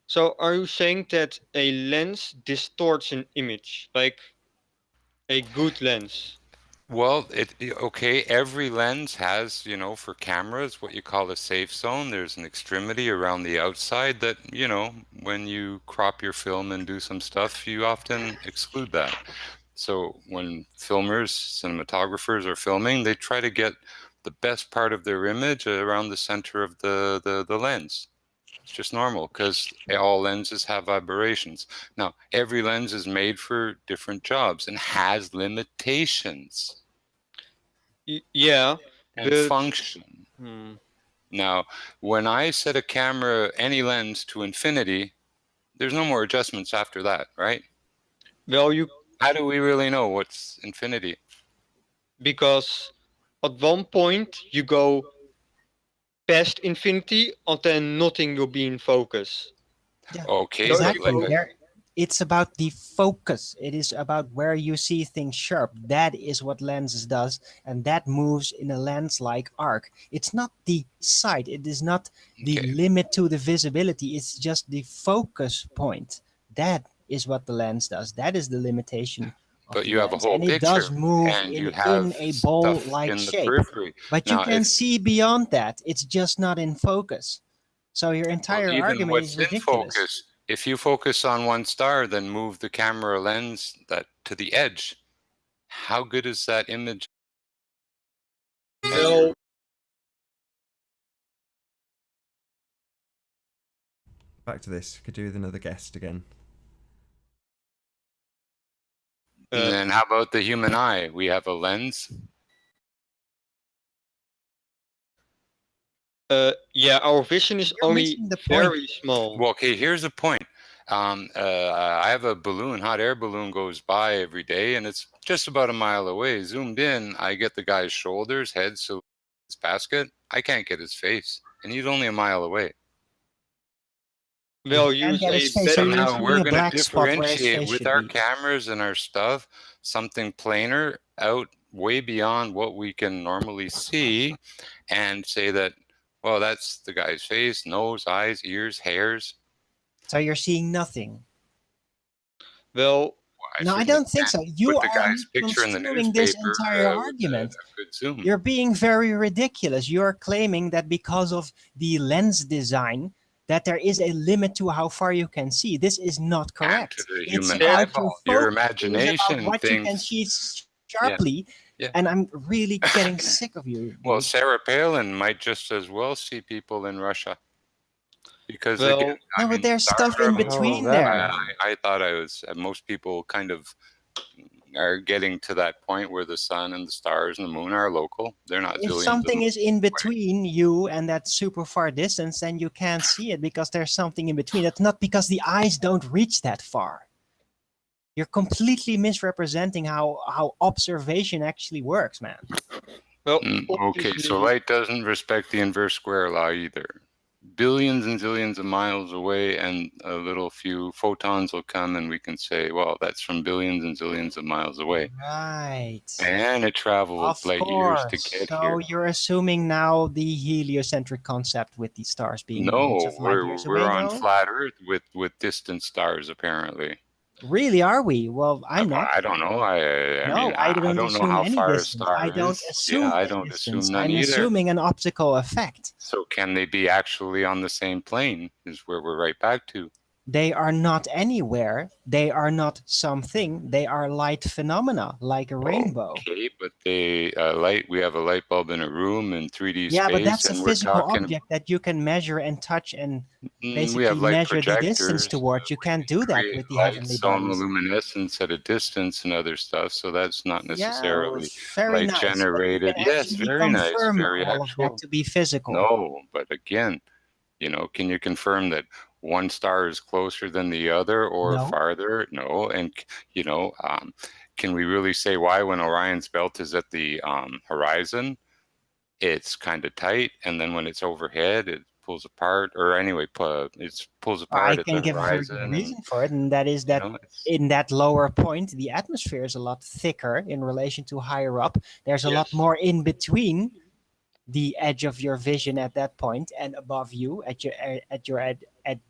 Speaker 3: So are you saying that a lens distorts an image, like a good lens?
Speaker 8: Well, okay, every lens has, for cameras, what you call a safe zone. There's an extremity around the outside that, when you crop your film and do some stuff, you often exclude that. So when filmers, cinematographers are filming, they try to get the best part of their image around the center of the lens. It's just normal because all lenses have aberrations. Now, every lens is made for different jobs and has limitations
Speaker 3: Yeah,
Speaker 8: and
Speaker 3: but
Speaker 8: function. Now, when I set a camera, any lens to infinity, there's no more adjustments after that, right?
Speaker 3: well,
Speaker 8: How do we really know what's infinity?
Speaker 3: because at one point you go past infinity and then nothing will be in focus.
Speaker 4: Yeah,
Speaker 8: Okay,
Speaker 3: So if
Speaker 8: but
Speaker 3: you
Speaker 4: exactly.
Speaker 8: like
Speaker 3: go,
Speaker 4: It's about the focus. It is about where you see things sharp. That is what lenses does, and that moves in a lens-like arc. It's not the sight. It is not the
Speaker 8: okay,
Speaker 4: limit to the visibility. It's just the focus point. That is what the lens does. That is the limitation of
Speaker 8: but
Speaker 4: the
Speaker 8: you have a
Speaker 4: lens,
Speaker 8: whole
Speaker 4: and it does
Speaker 8: picture
Speaker 4: move
Speaker 8: and you
Speaker 4: in
Speaker 8: have
Speaker 4: a
Speaker 8: stuff
Speaker 4: bowl-like
Speaker 8: in the
Speaker 4: shape.
Speaker 8: periphery.
Speaker 4: But you
Speaker 8: Now,
Speaker 4: can see beyond that. It's just not in focus. So your entire
Speaker 8: even
Speaker 4: argument is
Speaker 8: what's in
Speaker 4: ridiculous.
Speaker 8: focus, if you focus on one star, then move the camera lens to the edge. How good is that image?
Speaker 3: well,
Speaker 2: Back to this. Could do with another guest again.
Speaker 8: And then how about the human eye? We have a lens.
Speaker 3: Yeah, our vision is
Speaker 4: You're
Speaker 3: only
Speaker 4: missing the
Speaker 3: very
Speaker 4: point.
Speaker 3: small.
Speaker 8: Well, okay, here's the point. I have a balloon, hot air balloon goes by every day, and it's just about a mile away. Zoomed in, I get the guy's shoulders, head, so his basket. I can't get his face, and he's only a mile away.
Speaker 3: Well,
Speaker 4: Can't
Speaker 3: use
Speaker 4: get
Speaker 3: a
Speaker 4: his face, so
Speaker 3: better.
Speaker 4: you're
Speaker 8: Somehow we're
Speaker 4: seeing a
Speaker 8: going to
Speaker 4: black spot where his
Speaker 8: differentiate
Speaker 4: face
Speaker 8: with
Speaker 4: should
Speaker 8: our
Speaker 4: be.
Speaker 8: cameras and our stuff something plainer out way beyond what we can normally see and say that, well, that's the guy's face, nose, eyes, ears, hairs.
Speaker 4: So you're seeing nothing.
Speaker 3: Well,
Speaker 4: No, I
Speaker 8: certainly
Speaker 4: don't think
Speaker 8: can't
Speaker 4: so. You
Speaker 8: put the
Speaker 4: are
Speaker 8: guy's picture in the
Speaker 4: misconstruing this
Speaker 8: newspaper
Speaker 4: entire
Speaker 8: with a
Speaker 4: argument.
Speaker 8: good zoom.
Speaker 4: You're being very ridiculous. You're claiming that because of the lens design, that there is a limit to how far you can see. This is not
Speaker 8: And
Speaker 4: correct.
Speaker 8: to the
Speaker 4: It's
Speaker 8: human
Speaker 4: about your
Speaker 8: eyeball, your
Speaker 4: focus. It is about
Speaker 8: imagination
Speaker 4: what you can
Speaker 8: thinks,
Speaker 4: see
Speaker 8: yeah,
Speaker 4: sharply.
Speaker 8: yeah.
Speaker 4: And I'm really getting sick of you.
Speaker 8: Well,
Speaker 4: Dude.
Speaker 8: Sarah Palin might just as well see people in Russia. Because
Speaker 3: well,
Speaker 8: again,
Speaker 4: No,
Speaker 8: I
Speaker 4: but
Speaker 8: mean,
Speaker 4: there's
Speaker 8: stars
Speaker 4: stuff
Speaker 8: are
Speaker 4: in
Speaker 11: What the hell does
Speaker 4: between
Speaker 11: that
Speaker 4: there.
Speaker 11: matter?
Speaker 8: I thought I was, most people kind of are getting to that point where the sun and the stars and the moon are local. They're not
Speaker 4: If
Speaker 8: zillions of
Speaker 4: something
Speaker 8: miles
Speaker 4: is in
Speaker 8: away.
Speaker 4: between you and that super far distance, then you can't see it because there's something in between. That's not because the eyes don't reach that far. You're completely misrepresenting how observation actually works, man.
Speaker 3: Well,
Speaker 8: Okay, so
Speaker 3: obviously,
Speaker 8: light doesn't respect the inverse square law either. Billions and zillions of miles away, and a little few photons will come, and we can say, well, that's from billions and zillions of miles away.
Speaker 4: Right.
Speaker 8: And it traveled
Speaker 4: Of
Speaker 8: light years to
Speaker 4: course.
Speaker 8: get
Speaker 4: So
Speaker 8: here.
Speaker 4: you're assuming now the heliocentric concept with the stars being billions
Speaker 8: No,
Speaker 4: of light years away,
Speaker 8: we're on
Speaker 4: no?
Speaker 8: flat Earth with distant stars, apparently.
Speaker 4: Really, are we? Well, I'm not.
Speaker 8: I don't know. I mean,
Speaker 4: No, I
Speaker 8: I
Speaker 4: don't
Speaker 8: don't know
Speaker 4: assume
Speaker 8: how
Speaker 4: any
Speaker 8: far a
Speaker 4: distance.
Speaker 8: star
Speaker 4: I don't
Speaker 8: is.
Speaker 4: assume
Speaker 8: Yeah, I
Speaker 4: a
Speaker 8: don't
Speaker 4: distance.
Speaker 8: assume none
Speaker 4: I'm
Speaker 8: either.
Speaker 4: assuming an optical effect.
Speaker 8: So can they be actually on the same plane? Is where we're right back to.
Speaker 4: They are not anywhere. They are not something. They are light phenomena, like a rainbow.
Speaker 8: Okay, but they light. We have a light bulb in a room in 3D
Speaker 4: Yeah, but
Speaker 8: space,
Speaker 4: that's a
Speaker 8: and we're
Speaker 4: physical
Speaker 8: talking.
Speaker 4: object that you can measure and touch and
Speaker 8: We have
Speaker 4: basically
Speaker 8: light
Speaker 4: measure the distance
Speaker 8: projectors.
Speaker 4: towards. You can't do that
Speaker 8: Create
Speaker 4: with the
Speaker 8: light
Speaker 4: heavenly bodies.
Speaker 8: luminescence at a distance and other stuff. So that's not
Speaker 4: Yeah, well,
Speaker 8: necessarily
Speaker 4: very
Speaker 8: light
Speaker 4: nice. But you
Speaker 8: generated.
Speaker 4: can
Speaker 8: Yes,
Speaker 4: actually
Speaker 8: very nice,
Speaker 4: confirm
Speaker 8: very
Speaker 4: all of that
Speaker 8: actual.
Speaker 4: to be physical.
Speaker 8: No, but again, can you confirm that one star is closer than the other or
Speaker 4: No.
Speaker 8: farther? No. And, can we really say why when Orion's belt is at the horizon, it's kind of tight, and then when it's overhead, it pulls apart, or anyway, it pulls
Speaker 4: I
Speaker 8: apart at
Speaker 4: can
Speaker 8: the
Speaker 4: give a very
Speaker 8: horizon,
Speaker 4: good
Speaker 8: and
Speaker 4: reason for it, and that is that in that lower point, the atmosphere is a lot thicker in relation to higher up. There's a lot more in between the edge of your vision at that point and above you at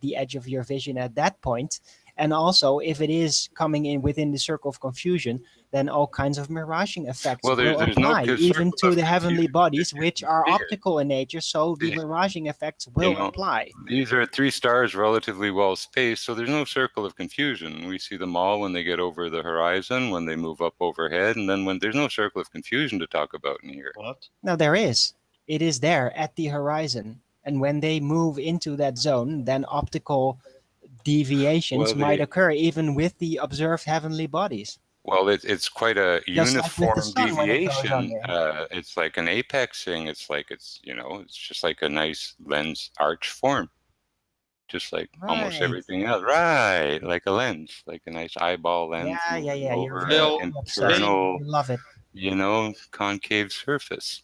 Speaker 4: the edge of your vision at that point. And also, if it is coming in within the circle of confusion, then all kinds of miraging effects
Speaker 8: well,
Speaker 4: will
Speaker 8: there's no
Speaker 4: apply, even
Speaker 8: circle
Speaker 4: to
Speaker 8: of
Speaker 4: the heavenly
Speaker 8: confusion
Speaker 4: bodies,
Speaker 8: if you
Speaker 4: which
Speaker 8: can
Speaker 4: are
Speaker 8: see it.
Speaker 4: optical in nature. So the miraging effects
Speaker 8: You
Speaker 4: will
Speaker 8: know,
Speaker 4: apply.
Speaker 8: these are three stars relatively well spaced, so there's no circle of confusion. We see them all when they get over the horizon, when they move up overhead, and then when there's no circle of confusion to talk about in here.
Speaker 3: What?
Speaker 4: Now there is. It is there at the horizon. And when they move into that zone, then optical deviations
Speaker 8: Well,
Speaker 4: might occur even with the observed heavenly bodies.
Speaker 8: Well, it's quite a
Speaker 4: Just like with the
Speaker 8: uniform
Speaker 4: sun when it goes
Speaker 8: deviation.
Speaker 4: under.
Speaker 8: It's like an apexing. It's like it's just like a nice lens arch form, just like almost
Speaker 4: Right.
Speaker 8: everything else. Right, like a lens, like a nice eyeball lens
Speaker 4: Yeah.
Speaker 8: moving
Speaker 4: You're
Speaker 8: over
Speaker 4: very
Speaker 8: an
Speaker 4: obsessed.
Speaker 8: internal,
Speaker 4: You love it.
Speaker 8: concave surface.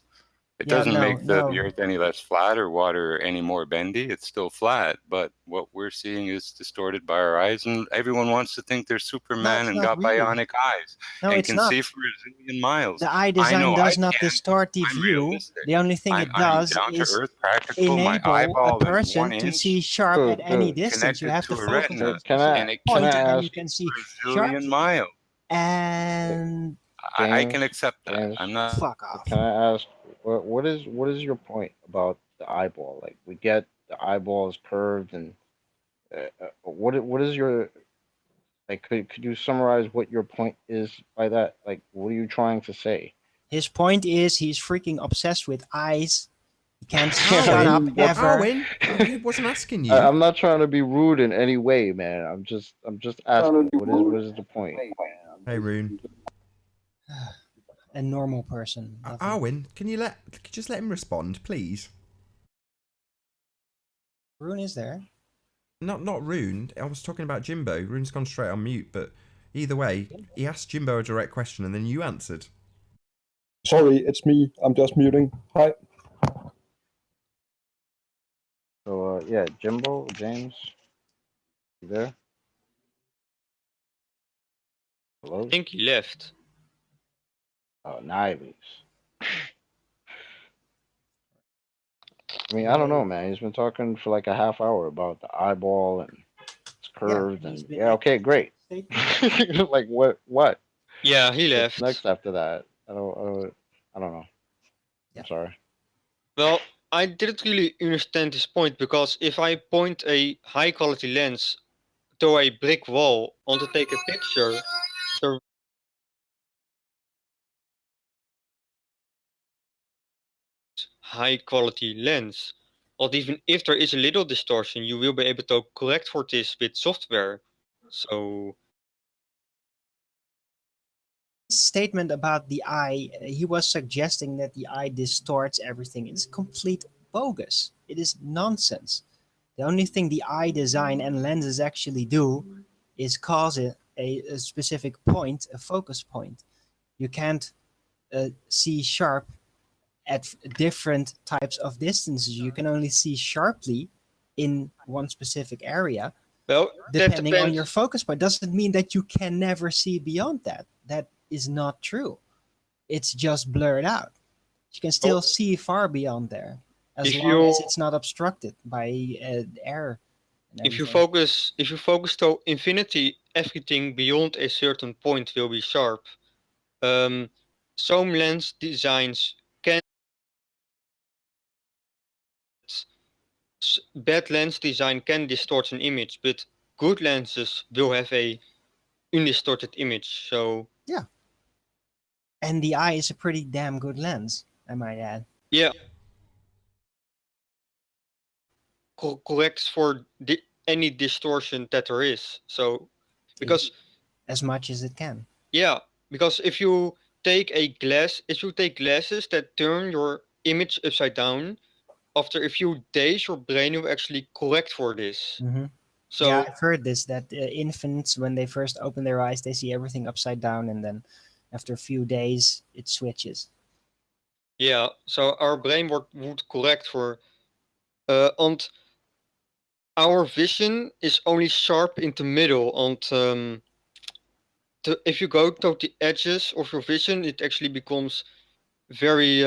Speaker 8: It
Speaker 4: Yeah,
Speaker 8: doesn't
Speaker 4: no,
Speaker 8: make the
Speaker 4: no.
Speaker 8: Earth any less flat or water any more bendy. It's still flat, but what we're seeing is distorted by our eyes, and everyone wants to think they're
Speaker 4: No,
Speaker 8: Superman
Speaker 4: it's
Speaker 8: and
Speaker 4: not
Speaker 8: got
Speaker 4: really.
Speaker 8: bionic eyes
Speaker 4: No,
Speaker 8: and
Speaker 4: it's
Speaker 8: can
Speaker 4: not.
Speaker 8: see for a zillion miles.
Speaker 4: The eye
Speaker 8: I
Speaker 4: design
Speaker 8: know
Speaker 4: does
Speaker 8: I
Speaker 4: not
Speaker 8: can.
Speaker 4: distort the
Speaker 8: I'm
Speaker 4: view.
Speaker 8: realistic.
Speaker 4: The only thing it
Speaker 8: I'm
Speaker 4: does
Speaker 8: down to
Speaker 4: is
Speaker 8: earth, practical. My
Speaker 4: enable a
Speaker 8: eyeball is
Speaker 4: person
Speaker 8: 1
Speaker 4: to see
Speaker 8: inch
Speaker 4: sharp at any distance. You
Speaker 8: connected
Speaker 4: have
Speaker 8: to
Speaker 4: to
Speaker 8: a
Speaker 4: focus on
Speaker 8: retina,
Speaker 4: a
Speaker 11: Can
Speaker 8: and
Speaker 4: specific
Speaker 8: it
Speaker 11: can
Speaker 8: can
Speaker 4: point,
Speaker 11: I
Speaker 4: and then you
Speaker 11: ask
Speaker 4: can
Speaker 8: see
Speaker 4: see
Speaker 8: for a
Speaker 4: sharp.
Speaker 8: zillion miles.
Speaker 4: And
Speaker 8: I
Speaker 11: James
Speaker 8: can accept that.
Speaker 11: James?
Speaker 8: I'm not.
Speaker 4: fuck off.
Speaker 11: Can I ask what is your point about the eyeball? Like we get the eyeball is curved, and what is your like? Could you summarize what your point is by that? Like, what are you trying to say?
Speaker 4: His point is he's freaking obsessed with eyes. He can't shut
Speaker 11: I
Speaker 4: up
Speaker 11: mean, what?
Speaker 4: ever.
Speaker 2: Arwen, he wasn't asking you.
Speaker 11: I'm not trying to be rude in any way, man. I'm just asking. What is the point?
Speaker 2: Hey, Rune.
Speaker 4: A normal person. Nothing.
Speaker 2: Arwen, could you just let him respond, please?
Speaker 4: Rune is there.
Speaker 2: Not Rune. I was talking about Jimbo. Rune's gone straight on mute, but either way, he asked Jimbo a direct question and then you answered.
Speaker 12: Sorry, it's me. I'm just muting. Hi.
Speaker 11: So yeah, Jimbo, James, you there? Hello?
Speaker 3: I think he left.
Speaker 11: Oh, now he leaves. I mean, I don't know, man. He's been talking for like a half hour about the eyeball and it's curved and yeah, okay, great. Like what?
Speaker 3: Yeah, he
Speaker 11: What's
Speaker 3: left.
Speaker 11: next after that? I don't know. I'm sorry.
Speaker 3: Well, I didn't really understand his point, because if I point a high quality lens to a brick wall on to take a picture, the high quality lens. But even if there is a little distortion, you will be able to correct for this with software. So
Speaker 4: Statement about the eye, he was suggesting that the eye distorts everything. It's complete bogus. It is nonsense. The only thing the eye design and lenses actually do is cause a specific point, a focus point. You can't see sharp at different types of distances. You can only see sharply in one specific area.
Speaker 3: Well, that
Speaker 4: Depending on your
Speaker 3: depends.
Speaker 4: focus point, doesn't mean that you can never see beyond that. That is not true. It's just blurred out. You can still see far beyond there, as
Speaker 3: If
Speaker 4: long as
Speaker 3: you
Speaker 4: it's not obstructed by air and
Speaker 3: if you
Speaker 4: everything.
Speaker 3: focus to infinity, everything beyond a certain point will be sharp. Some lens designs can bad lens design can distort an image, but good lenses will have a undistorted image. So
Speaker 4: Yeah. And the eye is a pretty damn good lens, I might add.
Speaker 3: yeah, corrects for any distortion that there is. So because
Speaker 4: as much as it can.
Speaker 3: yeah, because if you take glasses that turn your image upside down, after a few days your brain will actually correct for this.
Speaker 4: Mm-hmm.
Speaker 3: So
Speaker 4: yeah, I've heard this that infants, when they first open their eyes, they see everything upside down, and then after a few days, it switches.
Speaker 3: yeah, so our brain would correct for, and our vision is only sharp in the middle, and if you go to the edges of your vision, it actually becomes very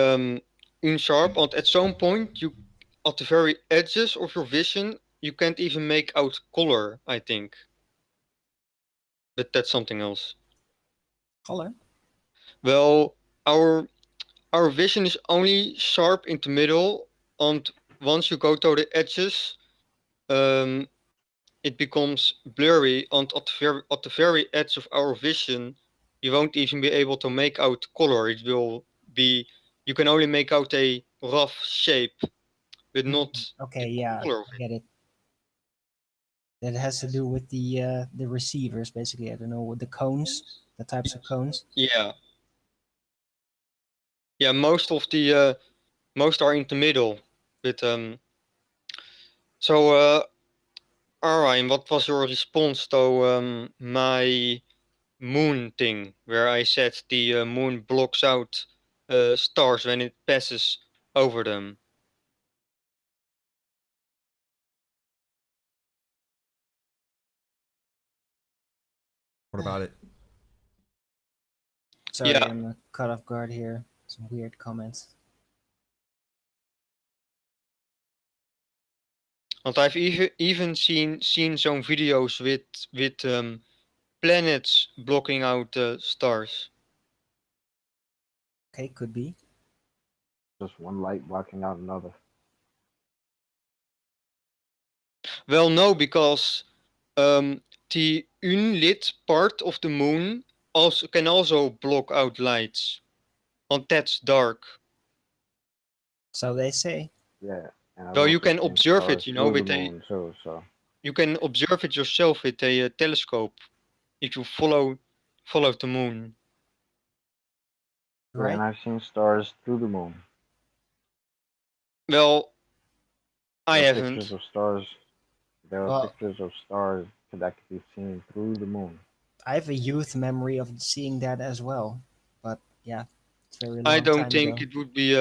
Speaker 3: unsharp. And at some point, you at the very edges of your vision, you can't even make out color, I think. But that's something else.
Speaker 4: Color?
Speaker 3: Well, our our vision is only sharp in the middle, and once you go to the edges, um, it becomes blurry. And at the very edge of our vision, you won't even be able to make out color. It will be you can only make out a rough shape, but not
Speaker 4: Okay, yeah,
Speaker 3: color.
Speaker 4: I get it. That has to do with the receivers, basically. I don't know, with the cones, the types of cones.
Speaker 3: Yeah, yeah. Most are in the middle, but So, Arijn, what was your response to my moon thing, where I said the moon blocks out stars when it passes over them?
Speaker 2: What about it?
Speaker 4: Sorry,
Speaker 3: Yeah.
Speaker 4: I'm caught off guard here. Some weird comments.
Speaker 3: And I've even seen some videos with planets blocking out stars.
Speaker 4: Okay, could be.
Speaker 11: Just one light blocking out another.
Speaker 3: Well, no, because the unlit part of the moon also can also block out lights, and that's dark.
Speaker 4: So they say.
Speaker 11: Yeah, and I've
Speaker 3: Well, you
Speaker 11: also
Speaker 3: can
Speaker 11: seen
Speaker 3: observe
Speaker 11: stars
Speaker 3: it, you know,
Speaker 11: through the
Speaker 3: with a
Speaker 11: moon too. So
Speaker 3: you can observe it yourself with a telescope if you follow the moon.
Speaker 11: yeah, and I've seen stars through the moon.
Speaker 3: Well, I
Speaker 11: There are pictures
Speaker 3: haven't.
Speaker 11: of stars. There are
Speaker 4: Well,
Speaker 11: pictures of stars that can be seen through the moon.
Speaker 4: I have a youth memory of seeing that as well. But yeah, it's a very
Speaker 3: I
Speaker 4: long
Speaker 3: don't
Speaker 4: time
Speaker 3: think
Speaker 4: ago.
Speaker 3: it would be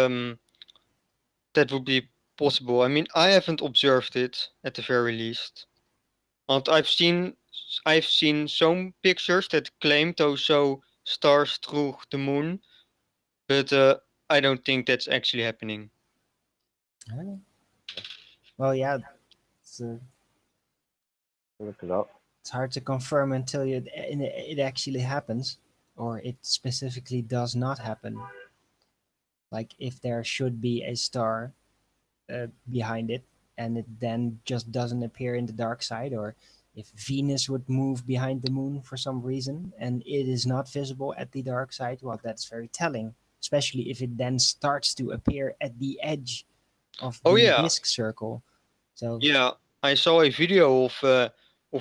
Speaker 3: that would be possible. I mean, I haven't observed it at the very least. And I've seen some pictures that claim to show stars through the moon, but I don't think that's actually happening.
Speaker 4: Alright. Well, yeah, it's,
Speaker 11: Look it up.
Speaker 4: it's hard to confirm until it actually happens, or it specifically does not happen. Like if there should be a star behind it, and it then just doesn't appear in the dark side, or if Venus would move behind the moon for some reason and it is not visible at the dark side, well, that's very telling, especially if it then starts to appear at the edge of
Speaker 3: Oh
Speaker 4: the
Speaker 3: yeah,
Speaker 4: disk circle. So,
Speaker 3: yeah. I saw a video of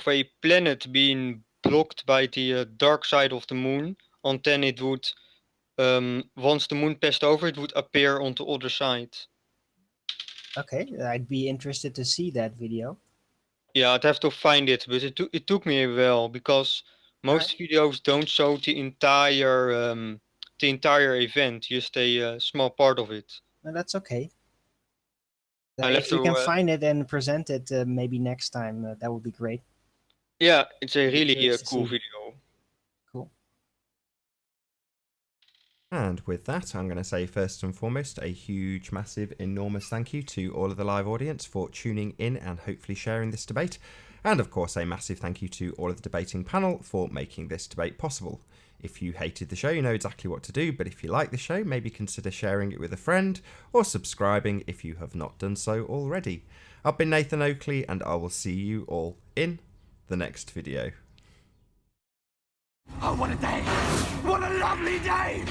Speaker 3: a planet being blocked by the dark side of the moon, and then it would once the moon passed over, it would appear on the other side.
Speaker 4: okay, I'd be interested to see that video.
Speaker 3: Yeah, I'd have to find it, but it took me a while because
Speaker 4: Alright.
Speaker 3: most videos don't show the entire event, just a small part of it.
Speaker 4: that's okay.
Speaker 3: I'll have
Speaker 4: If you
Speaker 3: to,
Speaker 4: can find it and present it maybe next time, that would be great.
Speaker 3: yeah, it's a really
Speaker 4: Curious to
Speaker 3: cool
Speaker 4: see.
Speaker 3: video.
Speaker 4: Cool.
Speaker 2: And with that, I'm going to say first and foremost a huge, massive, enormous thank you to all of the live audience for tuning in and hopefully sharing this debate. And of course, a massive thank you to all of the debating panel for making this debate possible. If you hated the show, you know exactly what to do, but if you like the show, maybe consider sharing it with a friend or subscribing if you have not done so already. I've been Nathan Oakley, and I will see you all in the next video.
Speaker 1: Oh, what a day! What a lovely day!